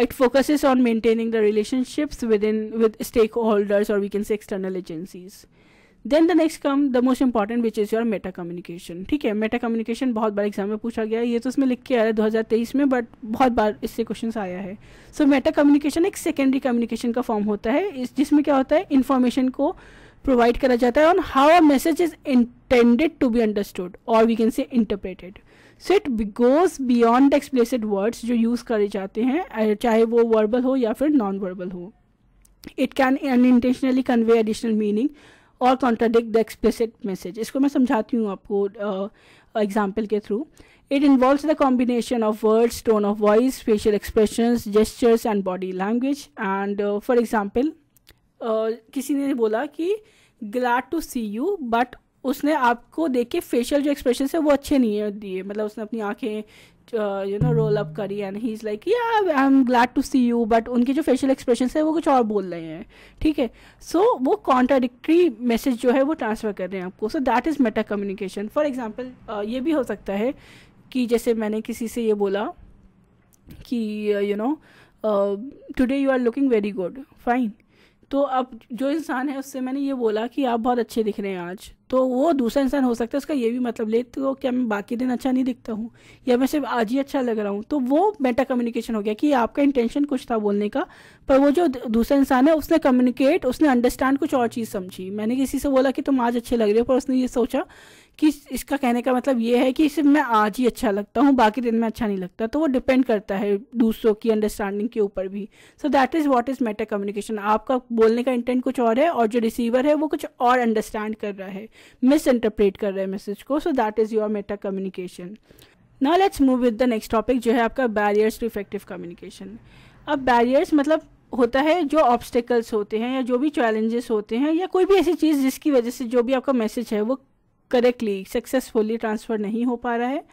It focuses on maintaining the relationships with stakeholders or we can say external agencies. Then the next come the most important which is your meta communication, ठीक है। मेटा कम्युनिकेशन बहुत बार एग्जाम में पूछा गया है, ये तो उसमें लिख के आया है 2023 में, बट बहुत बार इससे क्वेश्चन आया है। सो मेटा कम्युनिकेशन एक सेकेंडरी कम्युनिकेशन का फॉर्म होता है, जिसमें क्या होता है इन्फॉर्मेशन को प्रोवाइड करा जाता है on how a message is intended to be understood और we can say interpreted. So it goes beyond explicit words जो यूज़ करे जाते हैं, चाहे वो वर्बल हो या फिर नॉन वर्बल हो। It can unintentionally convey additional meaning और कॉन्ट्राडिक्ट द एक्सप्लिसिट मैसेज। इसको मैं समझाती हूँ आपको एग्जाम्पल के through. It involves the combination of words, tone of voice, facial expressions, gestures and body language. And for example किसी ने बोला कि glad to see you, but उसने आपको देख के फेशियल जो एक्सप्रेशन है वो अच्छे नहीं है दिए, मतलब उसने अपनी आंखें रोल अप करी and he is like yeah I am glad to see you, but उनके जो फेशियल एक्सप्रेशन है वो कुछ और बोल रहे हैं, ठीक है। सो वो कॉन्ट्राडिक्टरी मैसेज जो है वो ट्रांसफ़र कर रहे हैं आपको। सो that is Meta communication. For example ये भी हो सकता है कि जैसे मैंने किसी से ये बोला कि today you are looking very good, fine, तो अब जो इंसान है उससे मैंने ये बोला कि आप बहुत अच्छे दिख रहे हैं आज, तो वो दूसरा इंसान हो सकता है उसका ये भी मतलब ले तो क्या मैं बाकी दिन अच्छा नहीं दिखता हूँ या मैं सिर्फ आज ही अच्छा लग रहा हूँ। तो वो मेटा कम्युनिकेशन हो गया कि आपका इंटेंशन कुछ था बोलने का, पर वो जो दूसरा इंसान है उसने अंडरस्टैंड कुछ और चीज़ समझी। मैंने किसी से बोला कि तुम आज अच्छे लग रहे हो, पर उसने ये सोचा कि इसका कहने का मतलब ये है कि सिर्फ मैं आज ही अच्छा लगता हूँ, बाकी दिन में अच्छा नहीं लगता। तो वो डिपेंड करता है दूसरों की अंडरस्टैंडिंग के ऊपर भी। सो that is what is Meta communication. आपका बोलने का इंटेंट कुछ और है और जो रिसीवर है वो कुछ और अंडरस्टैंड कर रहा है, मिस इंटरप्रेट कर रहे हैं मैसेज को। सो that is your Meta communication. Now let's move with the next topic जो है आपका बैरियर्स टू इफेक्टिव कम्युनिकेशन। अब बैरियर्स मतलब होता है जो ऑब्स्टेकल्स होते हैं या जो भी चैलेंजेस होते हैं या कोई भी ऐसी चीज़ जिसकी वजह से जो भी आपका मैसेज है वो करेक्टली सक्सेसफुली ट्रांसफ़र नहीं हो पा रहा है,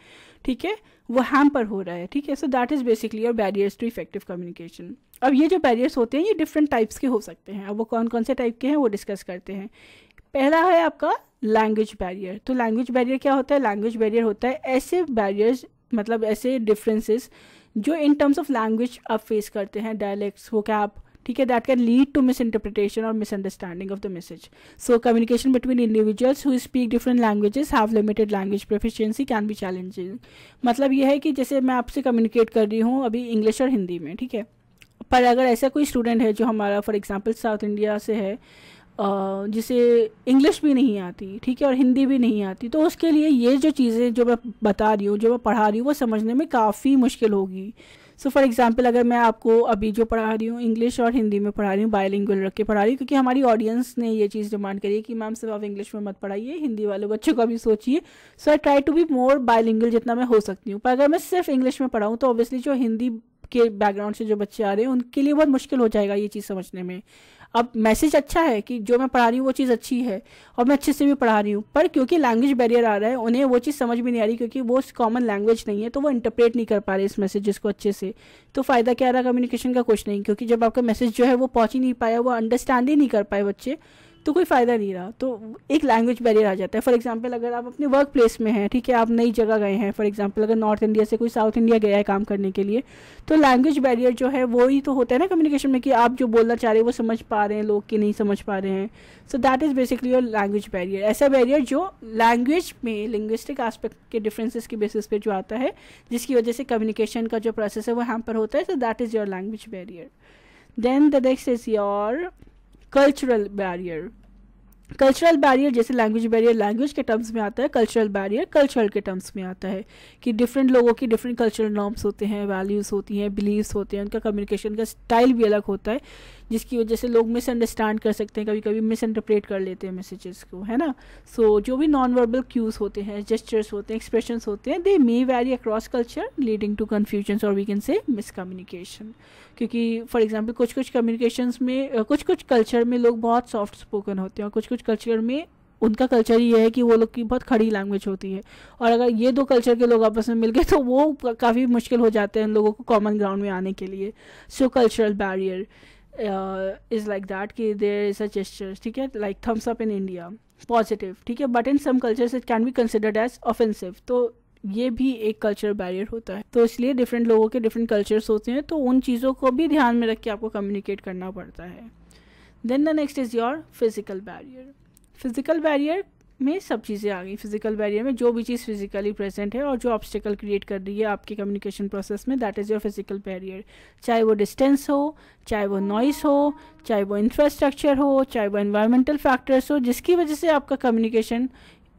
ठीक है, वो हैम्पर हो रहा है, ठीक है। So that is basically your barriers to effective communication. अब ये जो बैरियर्स होते हैं ये डिफरेंट टाइप्स के हो सकते हैं। अब वो कौन कौन से टाइप के हैं वो डिस्कस करते हैं। पहला है आपका लैंग्वेज बैरियर। तो लैंग्वेज बैरियर क्या होता है? लैंग्वेज बैरियर होता है ऐसे बैरियर्स, मतलब ऐसे डिफरेंसेस जो इन टर्म्स ऑफ लैंग्वेज आप फेस करते हैं, डायलेक्ट्स, वोकैब, ठीक है, that can lead to misinterpretation और misunderstanding of the message. So communication between individuals who speak different languages have limited language proficiency can be challenging. मतलब ये है कि जैसे मैं आपसे कम्युनिकेट कर रही हूँ अभी इंग्लिश और हिंदी में, ठीक है, पर अगर ऐसा कोई स्टूडेंट है जो हमारा फॉर एग्जांपल साउथ इंडिया से है जिसे इंग्लिश भी नहीं आती, ठीक है, और हिंदी भी नहीं आती, तो उसके लिए ये जो चीज़ें जो मैं बता रही हूँ, जो मैं पढ़ा रही हूँ, वो समझने में काफ़ी मुश्किल होगी। सो फॉर एग्जांपल अगर मैं आपको अभी जो पढ़ा रही हूँ इंग्लिश और हिंदी में पढ़ा रही हूँ, बायलिंगुअल रख के पढ़ा रही हूँ, क्योंकि हमारी ऑडियंस ने ये चीज़ डिमांड करी है कि मैम सिर्फ आप इंग्लिश में मत पढ़ाइए, हिंदी वाले बच्चों का भी सोचिए। So I try to be more bilingual जितना मैं हो सकती हूँ। पर अगर मैं सिर्फ इंग्लिश में पढ़ाऊँ तो ऑब्वियसली जो हिंदी के बैकग्राउंड से जो बच्चे आ रहे हैं उनके लिए बहुत मुश्किल हो जाएगा ये चीज़ समझने में। अब मैसेज अच्छा है कि जो मैं पढ़ा रही हूँ वो चीज़ अच्छी है और मैं अच्छे से भी पढ़ा रही हूँ, पर क्योंकि लैंग्वेज बैरियर आ रहा है उन्हें वो चीज़ समझ में नहीं आ रही, क्योंकि वो कॉमन लैंग्वेज नहीं है, तो वो इंटरप्रेट नहीं कर पा रहे इस मैसेजेस को अच्छे से। तो फ़ायदा क्या रहा कम्युनिकेशन का? कुछ नहीं, क्योंकि जब आपका मैसेज जो है वो पहुँच ही नहीं पाया, वो अंडरस्टैंड ही नहीं कर पाए बच्चे, तो कोई फ़ायदा नहीं रहा। तो एक लैंग्वेज बैरियर आ जाता है। फॉर एग्जांपल अगर आप अपने वर्क प्लेस में हैं, ठीक है, आप नई जगह गए हैं, फॉर एग्जांपल अगर नॉर्थ इंडिया से कोई साउथ इंडिया गया है काम करने के लिए, तो लैंग्वेज बैरियर जो है वो ही तो होता है ना कम्युनिकेशन में, कि आप जो बोलना चाह रहे हैं वो समझ पा रहे हैं लोग कि नहीं समझ पा रहे हैं। सो that is basically your language barrier. ऐसा बैरियर जो लैंग्वेज में लिंग्विस्टिक एस्पेक्ट के डिफरेंसेस के बेसिस पे जो आता है, जिसकी वजह से कम्युनिकेशन का जो प्रोसेस है वो हैम्पर होता है। So that is your language barrier. Then the next is your cultural barrier. Cultural barrier, जैसे लैंग्वेज बैरियर लैंग्वेज के टर्म्स में आता है, कल्चरल बैरियर कल्चरल के टर्म्स में आता है कि डिफरेंट लोगों की डिफरेंट कल्चरल नॉर्म्स होते हैं, वैल्यूज़ होती हैं, बिलीव्स होते हैं, उनका कम्युनिकेशन का स्टाइल भी अलग होता है, जिसकी वजह से लोग मिसअंडरस्टैंड कर सकते हैं, कभी कभी मिसइंटरप्रेट कर लेते हैं मैसेजेस को, है ना। सो जो भी नॉन वर्बल क्यूज़ होते हैं, जेस्चर्स होते हैं, एक्सप्रेशंस होते हैं, they may vary across culture leading to confusions और वी कैन से मिसकम्युनिकेशन। क्योंकि फॉर एग्जांपल कुछ कुछ कम्युनिकेशंस में, कुछ कुछ कल्चर में लोग बहुत सॉफ्ट स्पोकन होते हैं और कुछ कुछ कल्चर में उनका कल्चर ये है कि वो लोग की बहुत खड़ी लैंग्वेज होती है, और अगर ये दो कल्चर के लोग आपस में मिल गए तो वो काफ़ी मुश्किल हो जाते हैं उन लोगों को कॉमन ग्राउंड में आने के लिए। So cultural barrier is like that कि देयर इज़ अ जेस्चर, ठीक है, like thumbs up in India, positive, ठीक है, but in some cultures it can be considered as offensive, तो ये भी एक कल्चर बैरियर होता है। तो इसलिए डिफरेंट लोगों के डिफरेंट कल्चर्स होते हैं, तो उन चीज़ों को भी ध्यान में रख के आपको कम्युनिकेट करना पड़ता है। Then the next is your physical barrier. Physical barrier में सब चीज़ें आ गई। फिजिकल बैरियर में जो भी चीज़ फिजिकली प्रेजेंट है और जो ऑब्स्टिकल क्रिएट कर रही है आपके कम्युनिकेशन प्रोसेस में, that is your physical barrier. चाहे वो डिस्टेंस हो, चाहे वो नॉइस हो, चाहे वो इंफ्रास्ट्रक्चर हो, चाहे वो एनवायरमेंटल फैक्टर्स हो, जिसकी वजह से आपका कम्युनिकेशन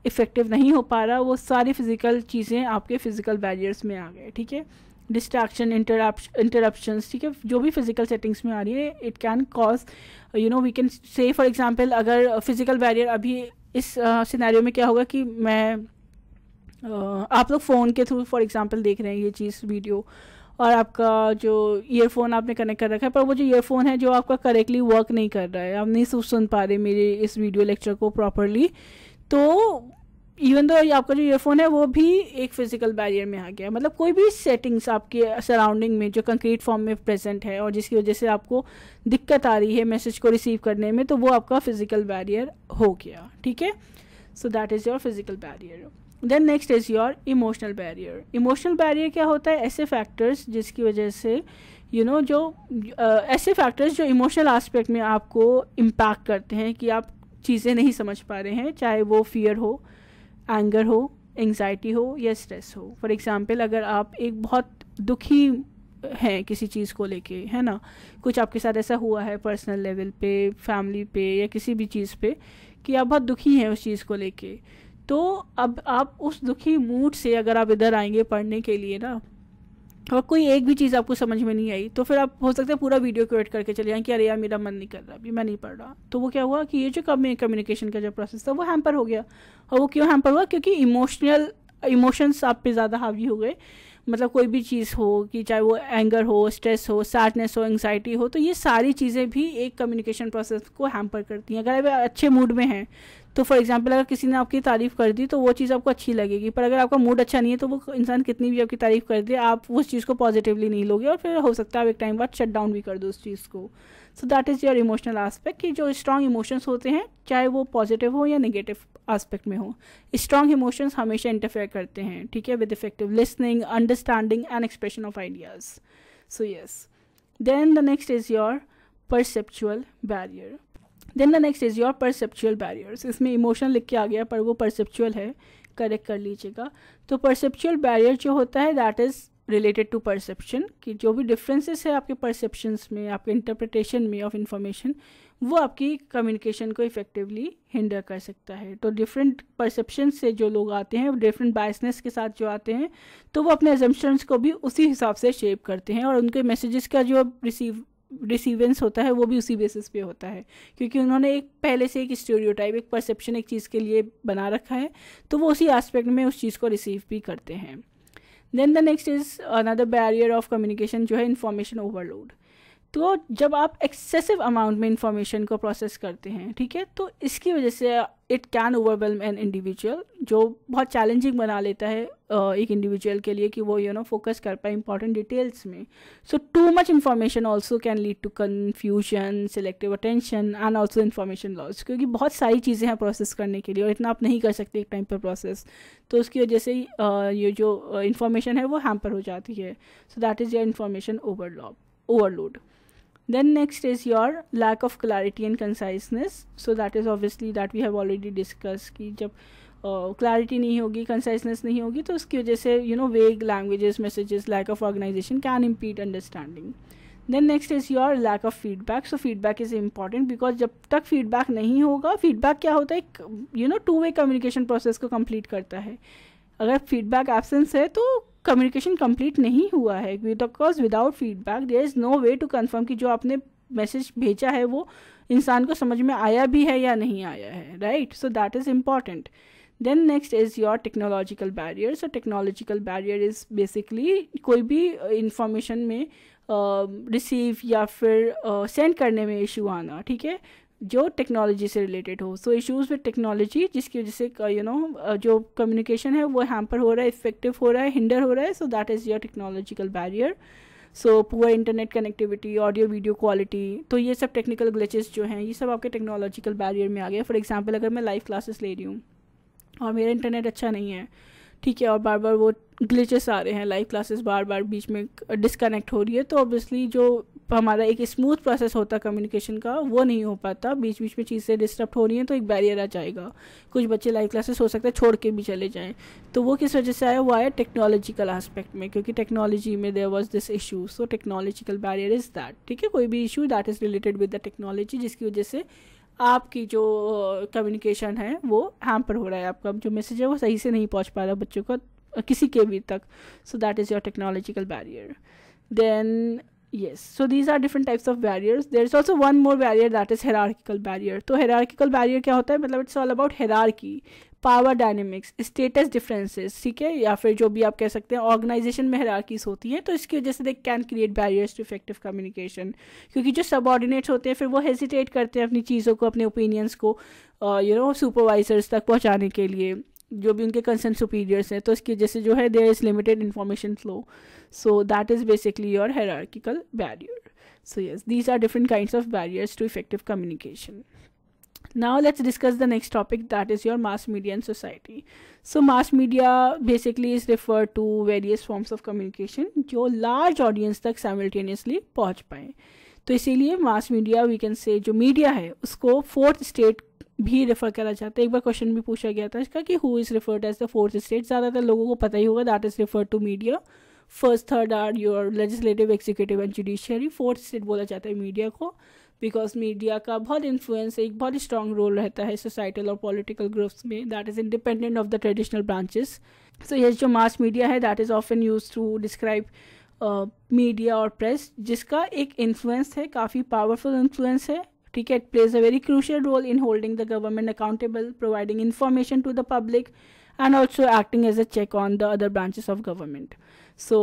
इफेक्टिव नहीं हो पा रहा, वो सारी फिजिकल चीज़ें आपके फिजिकल बैरियर्स में आ गए, ठीक है। डिस्ट्रैक्शन, इंटरप्शंस, ठीक है, जो भी फिजिकल सेटिंग्स में आ रही है, it can cause, you know, we can say for example अगर फिजिकल बैरियर अभी इस सिनेरियो में क्या होगा कि मैं आप लोग फ़ोन के थ्रू फॉर एग्जांपल देख रहे हैं ये चीज़ वीडियो, और आपका जो ईयरफोन आपने कनेक्ट कर रखा है, पर वो जो ईयरफोन है जो आपका करेक्टली वर्क नहीं कर रहा है, आप नहीं सुन पा रहे मेरे इस वीडियो लेक्चर को प्रॉपरली, तो इवन दो आपका जो ईयरफोन है वो भी एक फिजिकल बैरियर में आ गया। मतलब कोई भी सेटिंग्स आपके सराउंडिंग में जो कंक्रीट फॉर्म में प्रेजेंट है और जिसकी वजह से आपको दिक्कत आ रही है मैसेज को रिसीव करने में, तो वो आपका फिजिकल बैरियर हो गया, ठीक है। So that is your physical barrier. Then next is your emotional barrier. Emotional barrier क्या होता है? ऐसे फैक्टर्स जिसकी वजह से ऐसे फैक्टर्स जो इमोशनल एस्पेक्ट में आपको इम्पैक्ट करते हैं कि आप चीज़ें नहीं समझ पा रहे हैं, चाहे वो फियर हो, एंगर हो, एंग्जाइटी हो या स्ट्रेस हो। फॉर एग्जांपल अगर आप एक बहुत दुखी हैं किसी चीज़ को लेके, है ना, कुछ आपके साथ ऐसा हुआ है पर्सनल लेवल पे, फैमिली पे या किसी भी चीज़ पे कि आप बहुत दुखी हैं उस चीज़ को लेके, तो अब आप उस दुखी मूड से अगर आप इधर आएंगे पढ़ने के लिए ना, और कोई एक भी चीज़ आपको समझ में नहीं आई, तो फिर आप हो सकता है पूरा वीडियो क्रिएट करके चले जाएं कि अरे यार मेरा मन नहीं कर रहा, अभी मैं नहीं पढ़ रहा। तो वो क्या हुआ कि ये जो कम्युनिकेशन का जो प्रोसेस था वो हैम्पर हो गया। और वो क्यों हैम्पर हुआ? क्योंकि इमोशंस आप पे ज़्यादा हावी हो गए। मतलब कोई भी चीज़ हो, कि चाहे वो एंगर हो, स्ट्रेस हो, सैडनेस हो, एंग्जाइटी हो, तो ये सारी चीज़ें भी एक कम्युनिकेशन प्रोसेस को हैम्पर करती हैं। अगर आप अच्छे मूड में हैं तो फॉर एग्जांपल अगर किसी ने आपकी तारीफ़ कर दी तो वो चीज़ आपको अच्छी लगेगी, पर अगर आपका मूड अच्छा नहीं है तो वो इंसान कितनी भी आपकी तारीफ़ कर दे, आप उस चीज़ को पॉजिटिवली नहीं लोगे और फिर हो सकता है आप एक टाइम बाद शट डाउन भी कर दो उस चीज़ को। सो that is your emotional aspect, कि जो स्ट्रॉन्ग इमोशंस होते हैं चाहे वो पॉजिटिव हो या नेगेटिव एस्पेक्ट में हो, स्ट्रॉन्ग इमोशंस हमेशा इंटरफेयर करते हैं, ठीक है, with effective listening, understanding and expression of ideas. So yes, then the next is your perceptual barrier. Then the next is your perceptual barriers. इसमें इमोशन लिख के आ गया पर वो परसेप्चुअल है, करेक्ट कर लीजिएगा। तो परसेप्चुअल बैरियर जो होता है that is related to perception, कि जो भी डिफरेंसेस है आपके परसेप्शंस में, आपके इंटरप्रिटेशन में ऑफ इंफॉर्मेशन, वो आपकी कम्युनिकेशन को इफेक्टिवली हिंडर कर सकता है। तो डिफरेंट परसेप्शन से जो लोग आते हैं, डिफरेंट बायसनेस के साथ जो आते हैं, तो वो अपने एजम्पशंस को भी उसी हिसाब से शेप करते हैं और उनके मैसेजेस का जो रिसीवेंस होता है वो भी उसी बेसिस पे होता है, क्योंकि उन्होंने एक पहले से एक स्टीरियोटाइप, एक परसेप्शन एक चीज़ के लिए बना रखा है, तो वो उसी एस्पेक्ट में उस चीज़ को रिसीव भी करते हैं। Then the next is another barrier of communication जो है इन्फॉर्मेशन ओवरलोड। तो जब आप एक्सेसिव अमाउंट में इंफॉर्मेशन को प्रोसेस करते हैं, ठीक है, तो इसकी वजह से it can overwhelm an individual, जो बहुत चैलेंजिंग बना लेता है एक इंडिविजुअल के लिए कि वो फोकस कर पाए इंपॉर्टेंट डिटेल्स में। So too much information also can lead to confusion, selective attention and also information loss, क्योंकि बहुत सारी चीज़ें हैं प्रोसेस करने के लिए और इतना आप नहीं कर सकते एक टाइम पर प्रोसेस, तो उसकी वजह से ये जो इंफॉर्मेशन है वो हैम्पर हो जाती है। So that is your information overload. Then next is your lack of clarity and conciseness. So that is obviously that we have already discussed कि जब clarity नहीं होगी, conciseness नहीं होगी, तो उसकी वजह से vague languages, messages, lack of organization can impede understanding. Then next is your lack of feedback. So feedback is important because जब तक feedback नहीं होगा, feedback क्या होता है, two-way communication process को complete करता है। अगर फीडबैक एब्सेंस है तो कम्युनिकेशन कंप्लीट नहीं हुआ है, because without feedback there is no way to confirm कि जो आपने मैसेज भेजा है वो इंसान को समझ में आया भी है या नहीं आया है, right. So that is important. Then next is your technological barrier. So technological barrier is basically कोई भी इंफॉर्मेशन में रिसीव या फिर सेंड करने में इशू आना, ठीक है, जो टेक्नोलॉजी से रिलेटेड हो. सो इश्यूज़ विद टेक्नोलॉजी जिसकी वजह से जो कम्युनिकेशन है वो हैम्पर हो रहा है, इफेक्टिव हो रहा है, हिंडर हो रहा है. So that is your technological barrier. So poor internet connectivity, audio video quality, तो ये सब टेक्निकल ग्लिचेस जो हैं ये सब आपके टेक्नोलॉजिकल बैरियर में आ गया. फॉर एग्जांपल अगर मैं लाइव क्लासेस ले रही हूँ और मेरा इंटरनेट अच्छा नहीं है, ठीक है, और बार बार वो ग्लिचेस आ रहे हैं, लाइव क्लासेस बार बार बीच में डिस्कनेक्ट हो रही है, तो ऑब्वियसली जो हमारा एक स्मूथ प्रोसेस होता है कम्युनिकेशन का वो नहीं हो पाता, बीच बीच में चीज़ें डिस्टर्ब हो रही हैं, तो एक बैरियर आ जाएगा. कुछ बच्चे लाइव क्लासेस हो सकता है छोड़ के भी चले जाएं, तो वो किस वजह से आया, वो आया टेक्नोलॉजिकल एस्पेक्ट में, क्योंकि टेक्नोलॉजी में there was this issue. So technological barrier is that, ठीक है, कोई भी issue that is related with the technology जिसकी वजह से आपकी जो कम्युनिकेशन है वो हैम्पर हो रहा है, आपका जो मैसेज है वो सही से नहीं पहुंच पा रहा बच्चों को किसी के भी तक. So that is your technological barrier. Then yes, so these are different types of barriers. There is also one more barrier, that is hierarchical barrier. तो hierarchical barrier क्या होता है, मतलब it's all about hierarchy, power dynamics, status differences, ठीक है, या फिर जो भी आप कह सकते हैं ऑर्गेनाइजेशन में hierarchies होती हैं, तो इसकी वजह से they can create barriers to effective communication. क्योंकि जो subordinates होते हैं फिर वो hesitate करते हैं अपनी चीज़ों को, अपने opinions को supervisors तक पहुँचाने के लिए, जो भी उनके कंसर्न सुपीरियर्स हैं, तो इसकी वजह से जो है there is limited information flow. So that is basically your hierarchical barrier. So yes, these are different kinds of barriers to effective communication. Now let's discuss the next topic, that is your mass media and society. So mass media basically is referred to various forms of communication जो large audience तक simultaneously पहुँच पाएँ. तो इसीलिए mass media we can say जो मीडिया है उसको फोर्थ स्टेट भी रेफर करा जाता है. एक बार क्वेश्चन भी पूछा गया था इसका कि who is referred as the fourth state. ज़्यादातर लोगों को पता ही होगा, that is refer to media. First third are your legislative, executive and judiciary. Fourth state बोला जाता है मीडिया को, बिकॉज मीडिया का बहुत इन्फ्लुएंस, एक बहुत स्ट्रॉन्ग रोल रहता है सोसाइटल और पॉलिटिकल ग्रुप्स में, that is independent of the traditional branches. So ये जो मास मीडिया है that is often use to describe media और प्रेस जिसका एक इन्फ्लुएंस है, काफ़ी पावरफुल इन्फ्लुएंस है, ठीक है. It plays a very crucial role in holding the government accountable, providing information to the public and also acting as a check on the other branches of government. So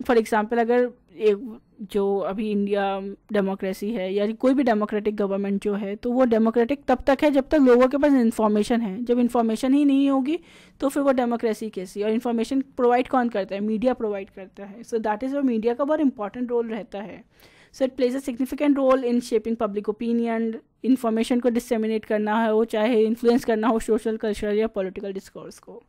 for example अगर एक जो अभी इंडिया डेमोक्रेसी है या कोई भी डेमोक्रेटिक गवर्नमेंट जो है, तो वो डेमोक्रेटिक तब तक है जब तक लोगों के पास इन्फॉर्मेशन है. जब इन्फॉर्मेशन ही नहीं होगी तो फिर वो डेमोक्रेसी कैसी. और इन्फॉर्मेशन प्रोवाइड कौन करता है, मीडिया प्रोवाइड करता है. सो दैट इज़ मीडिया का बहुत इंपॉर्टेंट रोल रहता है. So it plays a significant role in shaping public opinion. Information को डिसेमिनेट करना है, वो चाहे इन्फ्लुएंस करना हो सोशल, कल्चरल या पॉलिटिकल डिस्कोर्स को.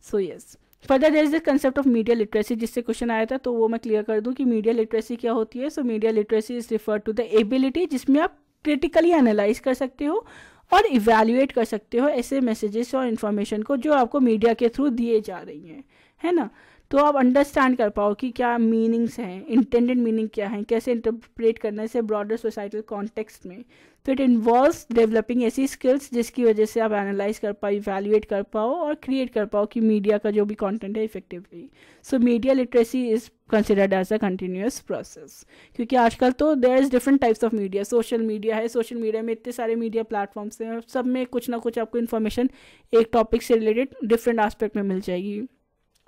So yes, further there is the concept of media literacy, जिससे क्वेश्चन आया था, तो वो मैं क्लियर कर दूं कि मीडिया लिटरेसी क्या होती है. So media literacy is refer to the ability जिसमें आप क्रिटिकली एनालाइज कर सकते हो और इवेल्युएट कर सकते हो ऐसे मैसेजेस और इन्फॉर्मेशन को जो आपको मीडिया के थ्रू दिए जा रही हैं, है ना. तो आप अंडरस्टैंड कर पाओ कि क्या मीनिंग्स हैं, इंटेंडेड मीनिंग क्या है, कैसे इंटरप्रेट करना है इसे ब्रॉडर सोसाइटल कॉन्टेक्स्ट में. तो इट इन्वॉल्व्स डेवलपिंग ऐसी स्किल्स जिसकी वजह से आप एनालाइज कर पाओ, इवैल्यूएट कर पाओ और क्रिएट कर पाओ कि मीडिया का जो भी कंटेंट है effectively. So media literacy is considered as a continuous process, क्योंकि आजकल तो there is different types of media. Social media है, सोशल मीडिया में इतने सारे मीडिया प्लेटफॉर्म्स हैं, सब में कुछ ना कुछ आपको इन्फॉर्मेशन एक टॉपिक से रिलेटेड डिफरेंट एस्पेक्ट में मिल जाएगी.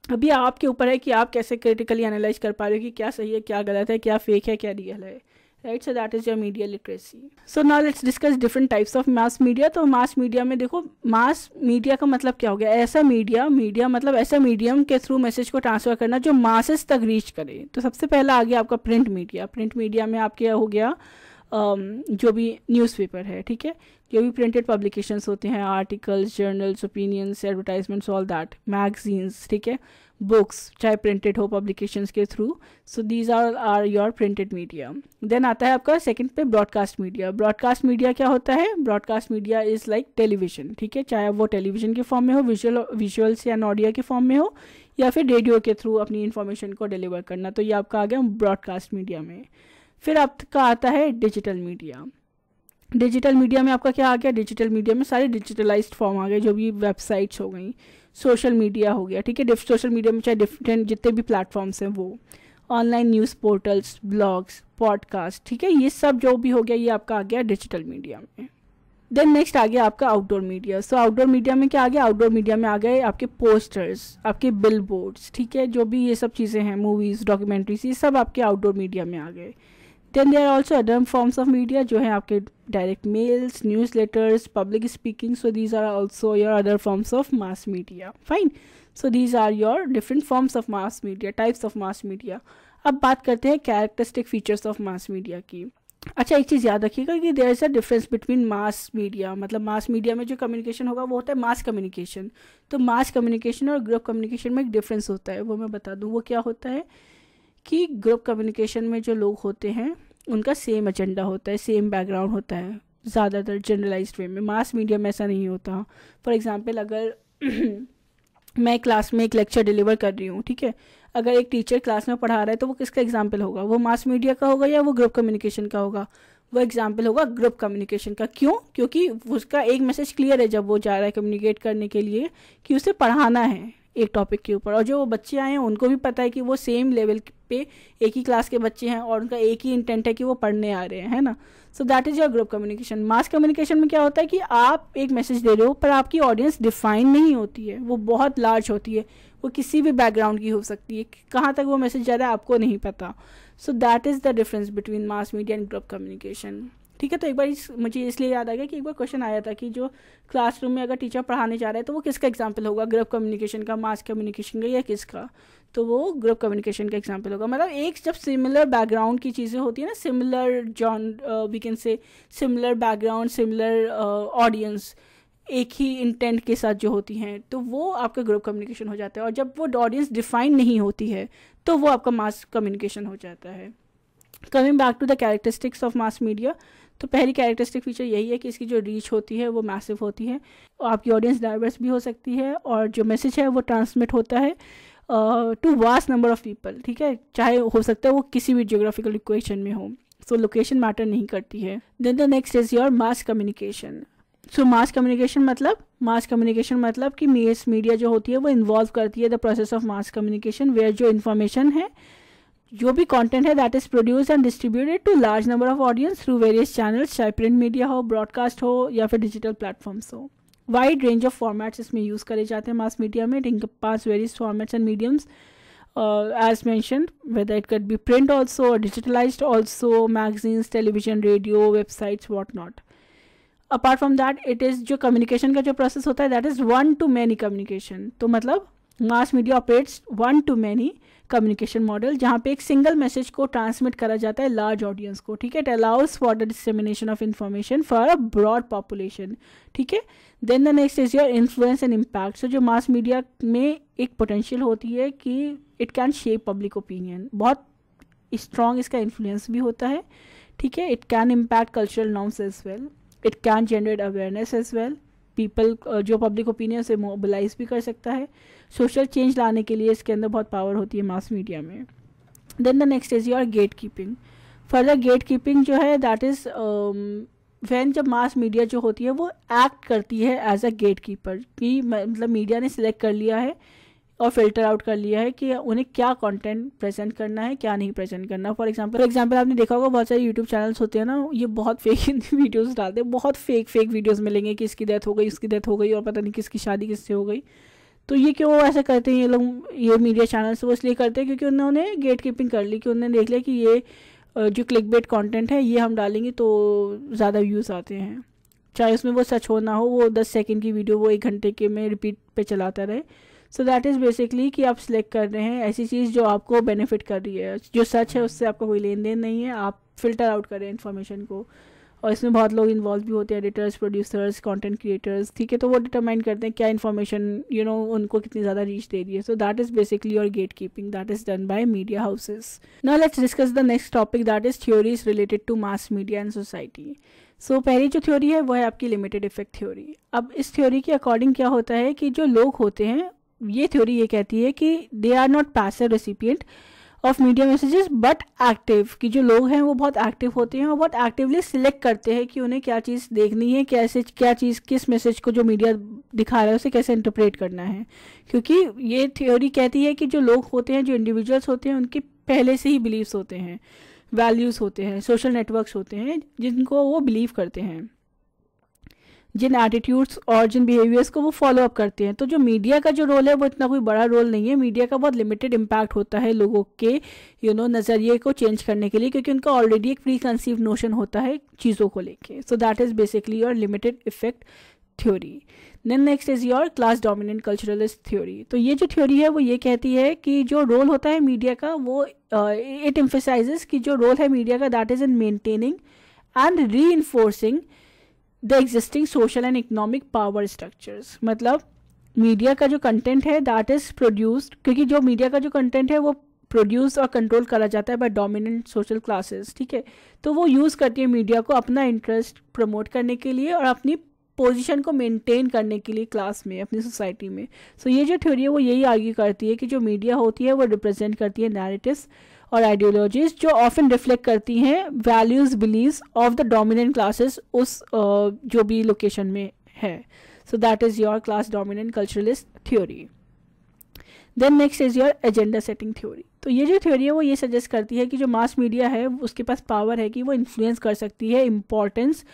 अभी आपके ऊपर है कि आप कैसे क्रिटिकली एनालाइज कर पा रहे हो कि क्या सही है, क्या गलत है, क्या फेक है, क्या रियल है, right. So that is your media literacy. So now let's discuss different types of mass media. तो मास मीडिया में देखो, मास मीडिया का मतलब क्या हो गया, ऐसा मीडिया मतलब ऐसा मीडियम के थ्रू मैसेज को ट्रांसफर करना जो मासेस तक रीच करे। तो सबसे पहला आ गया आपका प्रिंट मीडिया। प्रिंट मीडिया में आपके हो गया जो भी न्यूज़पेपर है, ठीक है, जो भी प्रिंटेड पब्लिकेशंस होते हैं, articles, journals, opinions, advertisements, all that, magazines, ठीक है, बुक्स, चाहे प्रिंटेड हो पब्लिकेशंस के through. So these are your printed media. Then आता है आपका सेकंड पे ब्रॉडकास्ट मीडिया। ब्रॉडकास्ट मीडिया क्या होता है, broadcast media is like television, ठीक है, चाहे वो टेलीविजन के फॉर्म में हो, विजुअल्स या ऑडियो के फॉर्म में हो, या फिर रेडियो के थ्रू अपनी इन्फॉर्मेशन को डिलीवर करना। तो ये आपका आ गया ब्रॉडकास्ट मीडिया में। फिर आपका आता है डिजिटल मीडिया। डिजिटल मीडिया में आपका क्या आ गया, डिजिटल मीडिया में सारे डिजिटलाइज्ड फॉर्म आ गए, जो भी वेबसाइट्स हो गई, सोशल मीडिया हो गया, ठीक है, सोशल मीडिया में चाहे डिफरेंट जितने भी प्लेटफॉर्म्स हैं वो, online news portals, blogs, podcast, ठीक है, ये सब जो भी हो गया ये आपका आ गया डिजिटल मीडिया में। देन नेक्स्ट आ गया आपका आउटडोर मीडिया। सो आउटडोर मीडिया में क्या आ गया, आउटडोर मीडिया में आ गए आपके पोस्टर्स, आपके बिल बोर्ड्स, ठीक है, जो भी ये सब चीज़ें हैं, मूवीज़, डॉक्यूमेंट्रीज, ये सब आपके आउटडोर मीडिया में आ गए। Then there are also other forms of media, जो है आपके direct mails, newsletters, public speaking. So these are also your other forms of mass media. Fine. So these are your different forms of mass media, types of mass media. अब बात करते हैं characteristic features of mass media की। अच्छा, एक चीज़ याद रखिएगा कि there is a difference between mass media, मतलब मास मीडिया में जो कम्युनिकेशन होगा वो होता है मास कम्युनिकेशन। तो मास कम्युनिकेशन और ग्रुप कम्युनिकेशन में एक डिफरेंस होता है, वो मैं बता दूँ। वो क्या होता है कि ग्रुप कम्युनिकेशन में जो लोग होते हैं उनका सेम एजेंडा होता है, सेम बैकग्राउंड होता है, ज़्यादातर जनरलाइज्ड वे में। मास मीडिया में ऐसा नहीं होता। फॉर एग्जांपल, अगर मैं क्लास में एक लेक्चर डिलीवर कर रही हूँ, ठीक है, अगर एक टीचर क्लास में पढ़ा रहा है तो वो किसका एग्जाम्पल होगा, वो मास मीडिया का होगा या वो ग्रुप कम्युनिकेशन का होगा, वो एग्जाम्पल होगा ग्रुप कम्युनिकेशन का। क्यों? क्योंकि उसका एक मैसेज क्लियर है जब वो जा रहा है कम्युनिकेट करने के लिए कि उसे पढ़ाना है एक टॉपिक के ऊपर, और जो वो बच्चे आए हैं उनको भी पता है कि वो सेम लेवल पे एक ही क्लास के बच्चे हैं और उनका एक ही इंटेंट है कि वो पढ़ने आ रहे हैं, है ना। सो that is your group communication. Mass communication में क्या होता है कि आप एक मैसेज दे रहे हो पर आपकी ऑडियंस डिफाइन नहीं होती है, वो बहुत लार्ज होती है, वो किसी भी बैकग्राउंड की हो सकती है, कहाँ तक वो मैसेज जा रहा है आपको नहीं पता। सो that is the difference between mass media and group communication, ठीक है। तो एक बार मुझे इसलिए याद आ गया कि एक बार क्वेश्चन आया था कि जो क्लासरूम में अगर टीचर पढ़ाने जा रहा है तो वो किसका एग्जाम्पल होगा, ग्रुप कम्युनिकेशन का, मास कम्युनिकेशन का, या किसका, तो वो ग्रुप कम्युनिकेशन का एग्जाम्पल होगा। मतलब एक जब सिमिलर बैकग्राउंड की चीज़ें होती है ना, similar zone we can say similar background, similar audience, एक ही इंटेंट के साथ जो होती हैं, तो वो आपका ग्रुप कम्युनिकेशन हो जाता है। और जब वो ऑडियंस डिफाइन नहीं होती है तो वो आपका मास कम्युनिकेशन हो जाता है। Coming back to the characteristics of mass media, तो पहली कैरेक्टरिस्टिक फीचर यही है कि इसकी जो रीच होती है वो मैसिव होती है, आपकी ऑडियंस डाइवर्स भी हो सकती है, और जो मैसेज है वो ट्रांसमिट होता है to vast number of people, ठीक है, चाहे हो सकता है वो किसी भी जियोग्राफिकल इक्वेशन में हो, सो लोकेशन मैटर नहीं करती है। Then the next is your mass communication. So mass communication मतलब कि मास मीडिया जो होती है वो इन्वॉल्व करती है the process of mass communication, where जो इन्फॉर्मेशन है, जो भी कंटेंट है, that is produce and distributed to large number of audience through various channels, चाहे प्रिंट मीडिया हो, ब्रॉडकास्ट हो, या फिर डिजिटल प्लेटफॉर्म्स हो। वाइड रेंज ऑफ फॉर्मेट्स इसमें यूज़ करे जाते हैं मास मीडिया में, इनके पास various formats and mediums as mentioned, whether it could be print also or digitalized also, magazines, television, radio, websites, what not. Apart from that, it is जो communication का जो process होता है, that is one to many communication. तो मतलब mass media operates one two many communication model, जहाँ पे एक सिंगल मैसेज को ट्रांसमिट करा जाता है लार्ज ऑडियंस को, ठीक है। It allows for the dissemination of information for a broad population, ठीक है। Then the next is your influence and impact. So जो मास मीडिया में एक पोटेंशियल होती है कि it can shape public opinion, बहुत स्ट्रॉन्ग इसका इन्फ्लुएंस भी होता है, ठीक है। It can impact cultural norms as well, it can generate awareness as well, people जो पब्लिक ओपिनियन से मोबिलाइज भी कर सकता है, सोशल चेंज लाने के लिए इसके अंदर बहुत पावर होती है मास मीडिया में। Then the next is your gatekeeping. Further gatekeeping जो है दैट इज़ व्हेन जब मास मीडिया जो होती है वो एक्ट करती है एज अ गेट कीपर, कि मतलब मीडिया ने सिलेक्ट कर लिया है और फिल्टर आउट कर लिया है कि उन्हें क्या कंटेंट प्रेजेंट करना है, क्या नहीं प्रेजेंट करना। फॉर एग्जांपल आपने देखा होगा बहुत सारे यूट्यूब चैनल्स होते हैं ना, ये बहुत फेक वीडियोस डालते हैं, बहुत फेक वीडियोस मिलेंगे कि इसकी डेथ हो गई, उसकी डेथ हो गई, और पता नहीं किसकी शादी किससे हो गई। तो ये क्यों ऐसा करते हैं ये लोग, ये मीडिया चैनल्स, वो इसलिए करते हैं क्योंकि उन्होंने गेट कीपिंग कर ली, कि उन्होंने देख लिया कि ये जो क्लिक बेट कॉन्टेंट है ये हम डालेंगे तो ज़्यादा व्यूज़ आते हैं, चाहे उसमें वो सच हो ना हो, वो 10 सेकंड की वीडियो वो 1 घंटे के में रिपीट पे चलाता रहे। सो दैट इज़ बेसिकली कि आप सिलेक्ट कर रहे हैं ऐसी चीज़ जो आपको बेनिफिट कर रही है, जो सच है उससे आपका कोई लेन देन नहीं है, आप फिल्टर आउट कर रहे हैं इन्फॉर्मेशन को। और इसमें बहुत लोग इन्वॉल्व भी होते हैं, एडिटर्स, प्रोड्यूसर्स, कंटेंट क्रिएटर्स, ठीक है, तो वो डिटरमाइन करते हैं क्या इन्फॉर्मेशन उनको कितनी ज़्यादा रीच दे रही है। So that is basically your gatekeeping that is done by media houses. Now let's discuss the next topic that is theories related to mass media and society. So पहली जो थ्योरी है वो है आपकी लिमिटेड इफेक्ट थ्योरी। अब इस थ्योरी के अकॉर्डिंग क्या होता है कि जो लोग होते हैं, ये थ्योरी ये कहती है कि they are not passive recipient of media messages but active, कि जो लोग हैं वो बहुत एक्टिव होते हैं और बहुत एक्टिवली सिलेक्ट करते हैं कि उन्हें क्या चीज़ देखनी है, कैसे क्या चीज़, किस मैसेज को जो मीडिया दिखा रहा है उसे कैसे इंटरप्रेट करना है। क्योंकि ये थ्योरी कहती है कि जो लोग होते हैं, जो इंडिविजुअल्स होते हैं, उनके पहले से ही बिलीव्स होते हैं, वैल्यूज़ होते हैं, सोशल नेटवर्क्स होते हैं जिनको वो बिलीव करते हैं, जिन एटीट्यूड्स और जिन बिहेवियर्स को वो फॉलो अप करते हैं। तो जो मीडिया का जो रोल है वो इतना कोई बड़ा रोल नहीं है, मीडिया का बहुत लिमिटेड इम्पैक्ट होता है लोगों के नज़रिए को चेंज करने के लिए, क्योंकि उनका ऑलरेडी एक प्री कंसीव नोशन होता है चीज़ों को लेके। So that is basically your limited effect theory. Then next is your class dominant culturalist theory. तो ये जो थ्योरी है वो ये कहती है कि जो रोल होता है मीडिया का, वो इट एम्फेसाइजेस कि जो रोल है मीडिया का that is in maintaining and reinforcing the existing social and economic power structures. मतलब मीडिया का जो कंटेंट है दैट इज़ प्रोड्यूस्ड, क्योंकि जो मीडिया का जो कंटेंट है वो प्रोड्यूस और कंट्रोल करा जाता है बाय डोमिनेंट सोशल क्लासेस, ठीक है, तो वो यूज़ करती है मीडिया को अपना इंटरेस्ट प्रमोट करने के लिए और अपनी पोजीशन को मेंटेन करने के लिए क्लास में, अपनी सोसाइटी में। सो ये जो थ्योरी है वो यही आर्ग्यू करती है कि जो मीडिया होती है वो रिप्रेजेंट करती है नैरेटिव्स और आइडियोलॉजीज जो ऑफन रिफ्लेक्ट करती हैं values, beliefs of the dominant classes उस जो भी लोकेशन में है। So that is your class dominant culturalist theory. Then next is your agenda setting theory. तो ये जो थ्योरी है वो ये सजेस्ट करती है कि जो मास मीडिया है उसके पास पावर है कि वो इन्फ्लुएंस कर सकती है importance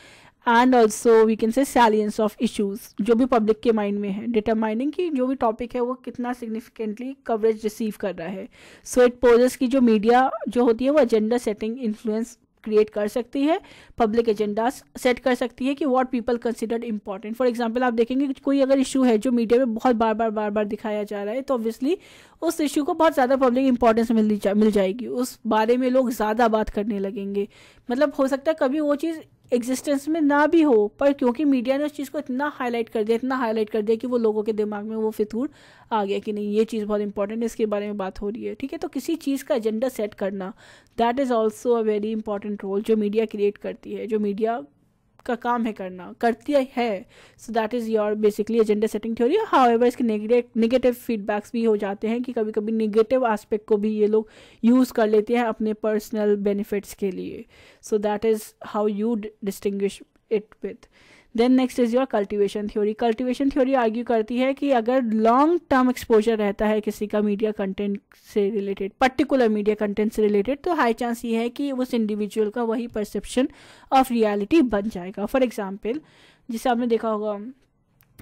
and also we can say salience of issues जो भी पब्लिक के माइंड में है, डिटरमाइनिंग कि जो भी टॉपिक है वो कितना सिग्निफिकेंटली कवरेज रिसीव कर रहा है। सो इट पोजेस की जो मीडिया जो होती है वो एजेंडा सेटिंग इन्फ्लुएंस क्रिएट कर सकती है, पब्लिक एजेंडा सेट कर सकती है कि what people considered important. For example आप देखेंगे कि कोई अगर इशू है जो मीडिया में बहुत बार बार दिखाया जा रहा है तो ऑब्वियसली उस इशू को बहुत ज़्यादा पब्लिक इंपॉर्टेंस मिल जाएगी, उस बारे में लोग ज़्यादा बात करने लगेंगे। मतलब हो सकता है कभी वो चीज़ एग्जिस्टेंस में ना भी हो, पर क्योंकि मीडिया ने उस चीज़ को इतना हाईलाइट कर दिया कि वो लोगों के दिमाग में वो फितूर आ गया कि नहीं ये चीज़ बहुत इंपॉर्टेंट है, इसके बारे में बात हो रही है, ठीक है। तो किसी चीज़ का एजेंडा सेट करना that is also a very important role जो मीडिया क्रिएट करती है, जो मीडिया का काम है करना, करती है। So that is your basically agenda setting theory. However इसके नेगेटिव फीडबैक्स भी हो जाते हैं कि कभी कभी नेगेटिव एस्पेक्ट को भी ये लोग यूज़ कर लेते हैं अपने पर्सनल बेनिफिट्स के लिए। So that is how you distinguish it with. Then next is your cultivation theory. Cultivation theory argue करती है कि अगर लॉन्ग टर्म एक्सपोजर रहता है किसी का मीडिया कंटेंट से रिलेटेड, पर्टिकुलर मीडिया कंटेंट से रिलेटेड, तो हाई चांस ये है कि उस इंडिविजुअल का वही परसेप्शन ऑफ रियलिटी बन जाएगा। फॉर एग्जाम्पल जिसे आपने देखा होगा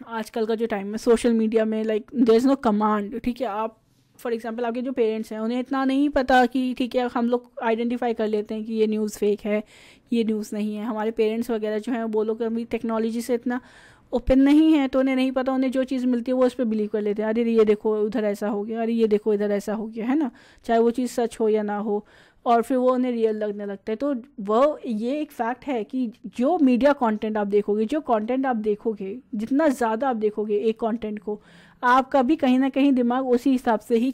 आजकल का जो टाइम है सोशल मीडिया में, like there is no command, ठीक है। आप फॉर एग्जांपल आपके जो पेरेंट्स हैं उन्हें इतना नहीं पता कि ठीक है हम लोग आइडेंटिफाई कर लेते हैं कि ये न्यूज़ फेक है, ये न्यूज़ नहीं है। हमारे पेरेंट्स वगैरह जो हैं वो लोग अभी टेक्नोलॉजी से इतना ओपन नहीं है तो उन्हें नहीं पता, उन्हें जो चीज़ मिलती है वो उस पर बिलीव कर लेते हैं। अरे ये देखो उधर ऐसा हो गया, अरे ये देखो इधर ऐसा हो गया, है ना, चाहे वो चीज़ सच हो या ना हो, और फिर वो उन्हें रियल लगने लगता है। तो वो ये एक फैक्ट है कि जो मीडिया कंटेंट आप देखोगे, जो कंटेंट आप देखोगे, जितना ज़्यादा आप देखोगे एक कंटेंट को, आपका भी कहीं ना कहीं दिमाग उसी हिसाब से ही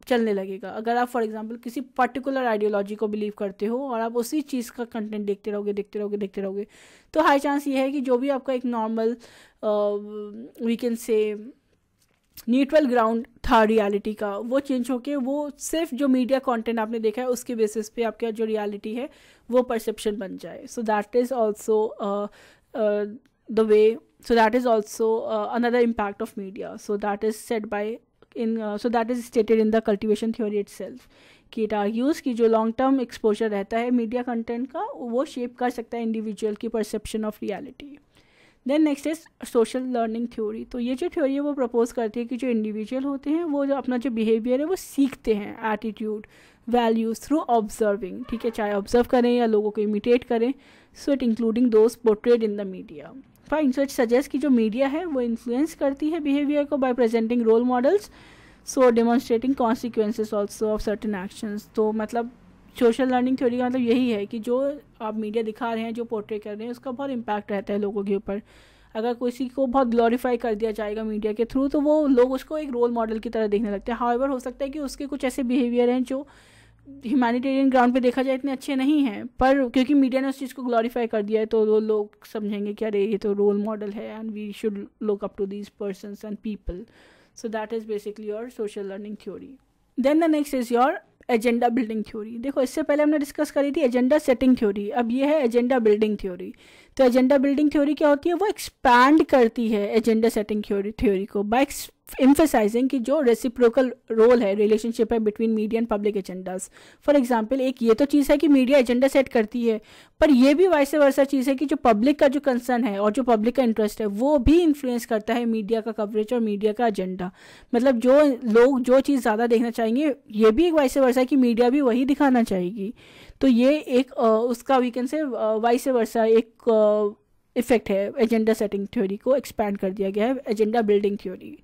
चलने लगेगा। अगर आप फॉर एग्जांपल किसी पर्टिकुलर आइडियोलॉजी को बिलीव करते हो और आप उसी चीज़ का कंटेंट देखते रहोगे तो हाई चांस ये है कि जो भी आपका एक normal we can say neutral ground था रियलिटी का, वो चेंज होके वो सिर्फ जो मीडिया कंटेंट आपने देखा है उसके बेसिस पे आपका जो रियलिटी है वो परसेप्शन बन जाए। सो that is also the way, so that is also another impact of media. So that is said by so that is stated in the cultivation theory itself कि it argues कि जो लॉन्ग टर्म एक्सपोजर रहता है मीडिया कंटेंट का वो शेप कर सकता है इंडिविजुअल की perception of reality. Then next is social learning theory. तो ये जो थ्योरी है वो प्रपोज करती है कि जो इंडिविजुअल होते हैं वो जो अपना जो बिहेवियर है वो सीखते हैं एटीट्यूड वैल्यूज थ्रू ऑब्जर्विंग, ठीक है, चाहे ऑब्जर्व करें या लोगों को इमिटेट करें। So it including those portrayed in the media. Fine, so it suggest कि जो मीडिया है वो इन्फ्लुएंस करती है बिहेवियर को by presenting role models, so demonstrating consequences also of certain actions. तो मतलब सोशल लर्निंग थ्योरी का मतलब यही है कि जो आप मीडिया दिखा रहे हैं, जो पोर्ट्रे कर रहे हैं, उसका बहुत इम्पैक्ट रहता है लोगों के ऊपर। अगर किसी को बहुत ग्लोरीफाई कर दिया जाएगा मीडिया के थ्रू तो वो लोग उसको एक रोल मॉडल की तरह देखने लगते हैं। हाउएवर हो सकता है कि उसके कुछ ऐसे बिहेवियर हैं जो ह्यूमैनिटेरियन ग्राउंड पे देखा जाए इतने अच्छे नहीं हैं, पर क्योंकि मीडिया ने उस चीज़ को ग्लोरीफाई कर दिया है तो वो लोग समझेंगे कि अरे ये तो रोल मॉडल है and we should look up to these persons and people. So that is basically your social learning theory. Then the next is your agenda building theory. देखो इससे पहले हमने डिस्कस करी थी एजेंडा सेटिंग थ्योरी, अब ये है एजेंडा बिल्डिंग थ्योरी। तो एजेंडा बिल्डिंग थ्योरी क्या होती है, वो एक्सपैंड करती है एजेंडा सेटिंग थ्योरी को बाय एम्फेसाइजिंग कि जो रेसिप्रोकल रोल है, रिलेशनशिप है between media and public agendas. For example एक ये तो चीज़ है कि मीडिया एजेंडा सेट करती है, पर ये भी वैसे वैसा चीज़ है कि जो पब्लिक का जो कंसर्न है और जो पब्लिक का इंटरेस्ट है वो भी इन्फ्लुएंस करता है मीडिया का कवरेज और मीडिया का एजेंडा। मतलब जो लोग जो चीज़ ज़्यादा देखना चाहेंगे ये भी एक वैसे वर्सा है कि मीडिया भी वही दिखाना चाहेगी। तो ये एक उसका वी कैन से वैसे वर्सा एक इफेक्ट है। एजेंडा सेटिंग थ्योरी को एक्सपैंड कर दिया गया है agenda building theory.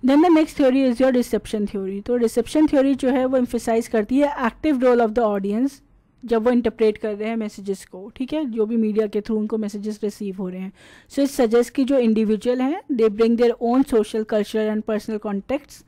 Then the next theory is your reception theory. तो रिसेप्शन थ्योरी जो है वो एम्फेसाइज करती है active role of the audience जब वो इंटरप्रेट कर रहे हैं मैसेजेस को, ठीक है, जो भी मीडिया के थ्रू उनको मैसेजेस रिसीव हो रहे हैं। सो इट सजेस्ट कि जो इंडिविजुअल हैं they bring their own social cultural and personal contexts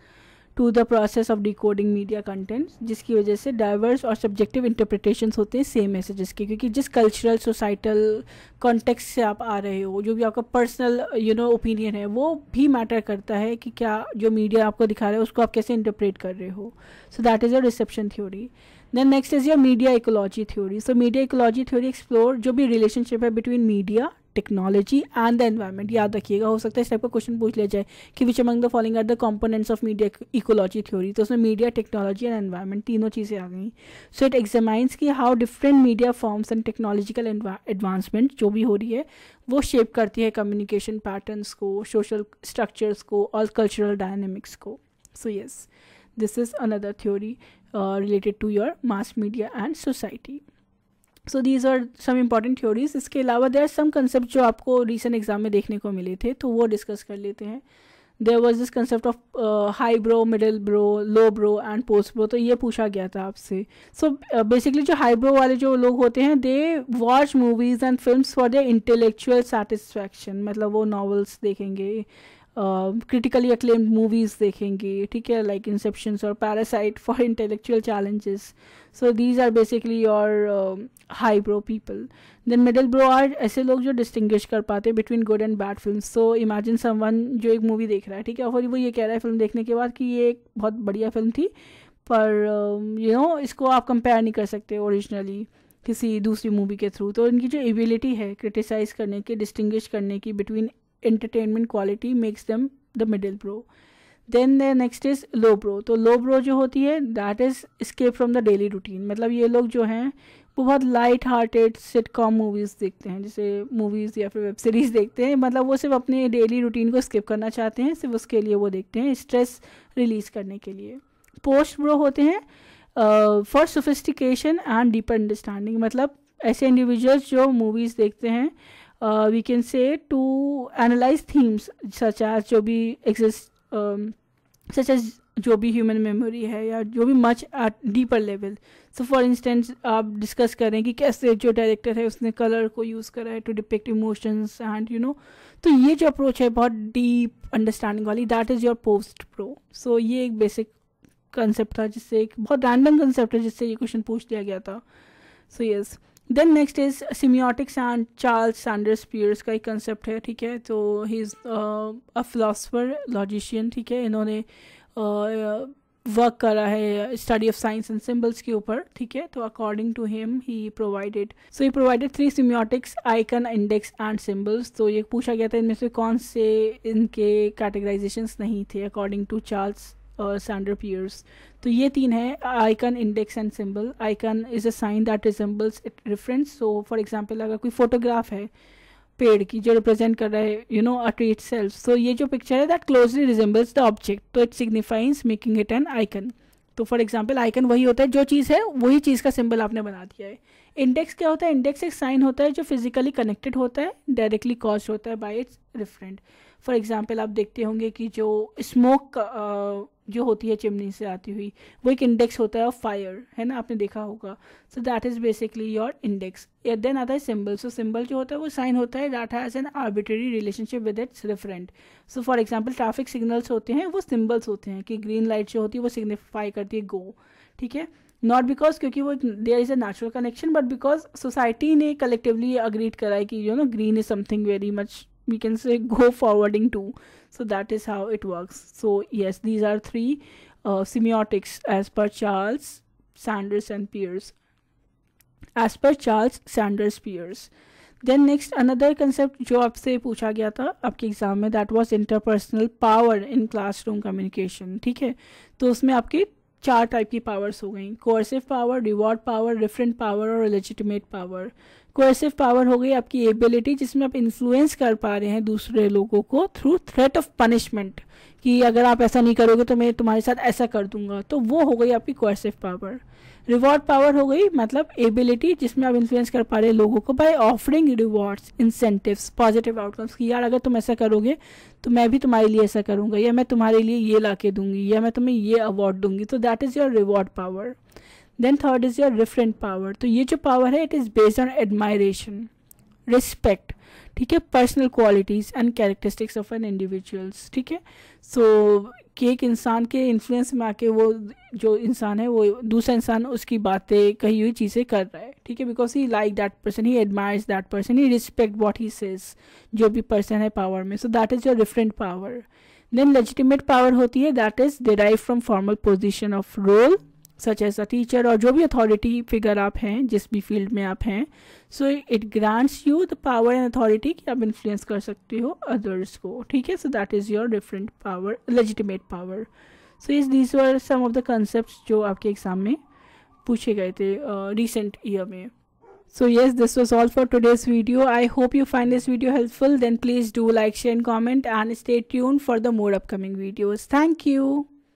to the process of decoding media contents, जिसकी वजह से डाइवर्स और सब्जेक्टिव इंटरप्रिटेशंस होते हैं सेम मैसेजेस के, क्योंकि जिस कल्चरल सोसाइटल कॉन्टेक्स्ट से आप आ रहे हो, जो भी आपका पर्सनल ओपिनियन है वो भी मैटर करता है कि क्या जो मीडिया आपको दिखा रहा है उसको आप कैसे इंटरप्रेट कर रहे हो। So that is your reception theory. Then next is your media ecology theory. So media ecology theory explore जो भी रिलेशनशिप है between media, technology and the environment. याद रखिएगा, हो सकता है इस टाइप का क्वेश्चन पूछ लिया जाए कि which among the following are the components of media ecology theory. तो उसमें मीडिया, टेक्नोलॉजी एंड एनवायरनमेंट तीनों चीज़ें आ गई। सो इट एग्जामाइंस कि how different media forms and technological advancement जो भी हो रही है वो शेप करती है कम्युनिकेशन पैटर्न्स को, सोशल स्ट्रक्चर्स को और कल्चरल डायनेमिक्स को। So yes, this is another theory related to your mass media and society. So these are some important theories. इसके अलावा there are some concepts जो आपको recent exam में देखने को मिले थे, तो वो discuss कर लेते हैं। There was this concept of high bro, middle bro, low bro and post bro। तो ये पूछा गया था आपसे। So basically जो high bro वाले जो लोग होते हैं they watch movies and films for their intellectual satisfaction। मतलब वो novels देखेंगे, क्रिटिकली अक्लेम्ड मूवीज़ देखेंगे, ठीक है, लाइक इंसेप्शंस और parasite for intellectual challenges. So these are basically your high brow people. Then middle brow are ऐसे लोग जो डिस्टिंग्विश कर पाते हैं between good and bad film. So imagine someone जो एक मूवी देख रहा है, ठीक है, और वो ये कह रहा है फिल्म देखने के बाद कि ये एक बहुत बढ़िया फिल्म थी, पर इसको आप कंपेयर नहीं कर सकते ओरिजिनली किसी दूसरी मूवी के थ्रू। तो इनकी जो एबिलिटी है क्रिटिसाइज करने की, डिस्टिंग्विश करने की between entertainment quality makes them the middle bro. Then the next is low bro। तो low bro जो होती है that is escape from the daily routine। मतलब ये लोग जो हैं वो बहुत लाइट हार्टेड सिटकॉम मूवीज़ देखते हैं, जैसे मूवीज़ या फिर वेब सीरीज़ देखते हैं। मतलब वो सिर्फ अपने डेली रूटीन को स्किप करना चाहते हैं, सिर्फ उसके लिए वो देखते हैं, स्ट्रेस रिलीज़ करने के लिए। पोस्ट ब्रो होते हैं for sophistication and deeper understanding. मतलब ऐसे इंडिविजुअल्स जो मूवीज़ देखते हैं we can say to analyze themes such as जो भी exist such as जो भी ह्यूमन मेमोरी है या जो भी much at deeper level. So for instance आप डिस्कस करें कि कैसे जो डायरेक्टर है उसने कलर को यूज़ करा है टू डिपिक्ट इमोशंस एंड तो ये जो अप्रोच है बहुत डीप अंडरस्टैंडिंग वाली, that is your post pro. So ये एक बेसिक कंसेप्ट था, जिससे एक बहुत रैंडम कंसेप्ट है जिससे ये क्वेश्चन पूछ लिया गया था। So yes, then next is semiotics and Charles Sanders Peirce का एक कंसेप्ट है, ठीक है। तो he is a philosopher logician, ठीक है। इन्होंने वर्क करा है study of science and symbols के ऊपर, ठीक है। तो according to him he provided 3 semiotics, icon, index and symbols. तो ये पूछा गया था इनमें से कौन से इनके कैटेगराइजेशंस नहीं थे according to Charles Sander Peirce. तो ये 3 है, icon, index and symbol. Icon is a sign that resembles it reference. So for example अगर कोई फोटोग्राफ है पेड़ की जो रिप्रेजेंट कर रहा है अ ट्री इटसेल्फ. सो ये जो पिक्चर है that closely resembles the object, तो it signifies making it an icon. तो फॉर एग्जाम्पल आइकन वही होता है जो चीज़ है वही चीज़ का सिंबल आपने बना दिया है. इंडेक्स क्या होता है? इंडेक्स एक साइन होता है जो फिजिकली कनेक्टेड होता है, डायरेक्टली कॉज्ड होता है bye it's referent. For example आप देखते होंगे कि जो स्मोक जो होती है चिमनी से आती हुई वो एक इंडेक्स होता है ऑफ फायर, है ना, आपने देखा होगा. So that is basically your index. देन आता है सिंबल. सो सिंबल जो होता है वो साइन होता है that has an arbitrary relationship with its referent. So for example traffic signals होते हैं वो सिंबल्स होते हैं कि ग्रीन लाइट जो होती है वो सिग्निफाई करती है गो. ठीक है, नॉट बिकॉज क्योंकि वो there is a natural connection, but because society ने कलेक्टिवली अग्रीड करा है कि green is something very much we can say go forwarding to. So that is how it works. So yes, these are three semiotics as per Charles Sanders and Peirce. As per Charles Sanders Peirce. Then next another concept जो आपसे पूछा गया था आपके एग्जाम में, that was interpersonal power in classroom communication. ठीक है, तो उसमें आपके 4 टाइप की पावर्स हो गई. Coercive power, reward power, referent power और लेजिटिमेट पावर. कोर्सिव पावर हो गई आपकी एबिलिटी जिसमें आप इन्फ्लुएंस कर पा रहे हैं दूसरे लोगों को थ्रू थ्रेट ऑफ पनिशमेंट, कि अगर आप ऐसा नहीं करोगे तो मैं तुम्हारे साथ ऐसा कर दूंगा, तो वो हो गई आपकी कोर्सिव पावर. रिवॉर्ड पावर हो गई मतलब एबिलिटी जिसमें आप इन्फ्लुएंस कर पा रहे हैं लोगों को by offering rewards, incentives, positive outcomes, कि यार अगर तुम ऐसा करोगे तो मैं भी तुम्हारे लिए ऐसा करूंगा, या मैं तुम्हारे लिए ये ला के दूंगी, या मैं तुम्हें ये अवार्ड दूंगी. तो that is your reward power. Then third is your referent power. तो ये जो पावर है it is based on admiration, respect, ठीक है, personal qualities and characteristics of an individuals. ठीक है, सो कि एक इंसान के इन्फ्लुएंस में आके वो जो इंसान है वो दूसरा इंसान उसकी बातें कही हुई चीज़ें कर रहा है. ठीक है, because he like that person, he admires that person, he respect what he says, जो भी पर्सन है पावर में. So that is your different power. Then legitimate power होती है that is derive from formal position of role such as a teacher, और जो भी अथॉरिटी फिगर आप हैं जिस भी फील्ड में आप हैं. So it grants you the power and authority कि आप इन्फ्लुएंस कर सकते हो अदर्स को. ठीक है, so that is your different power, legitimate power. So इस these were some of the concept जो आपके एग्जाम में पूछे गए थे रिसेंट ईयर में. So yes, this was all for today's video. I hope you find this video helpful. Then please do like, share and comment and stay tuned for the more upcoming videos. Thank you.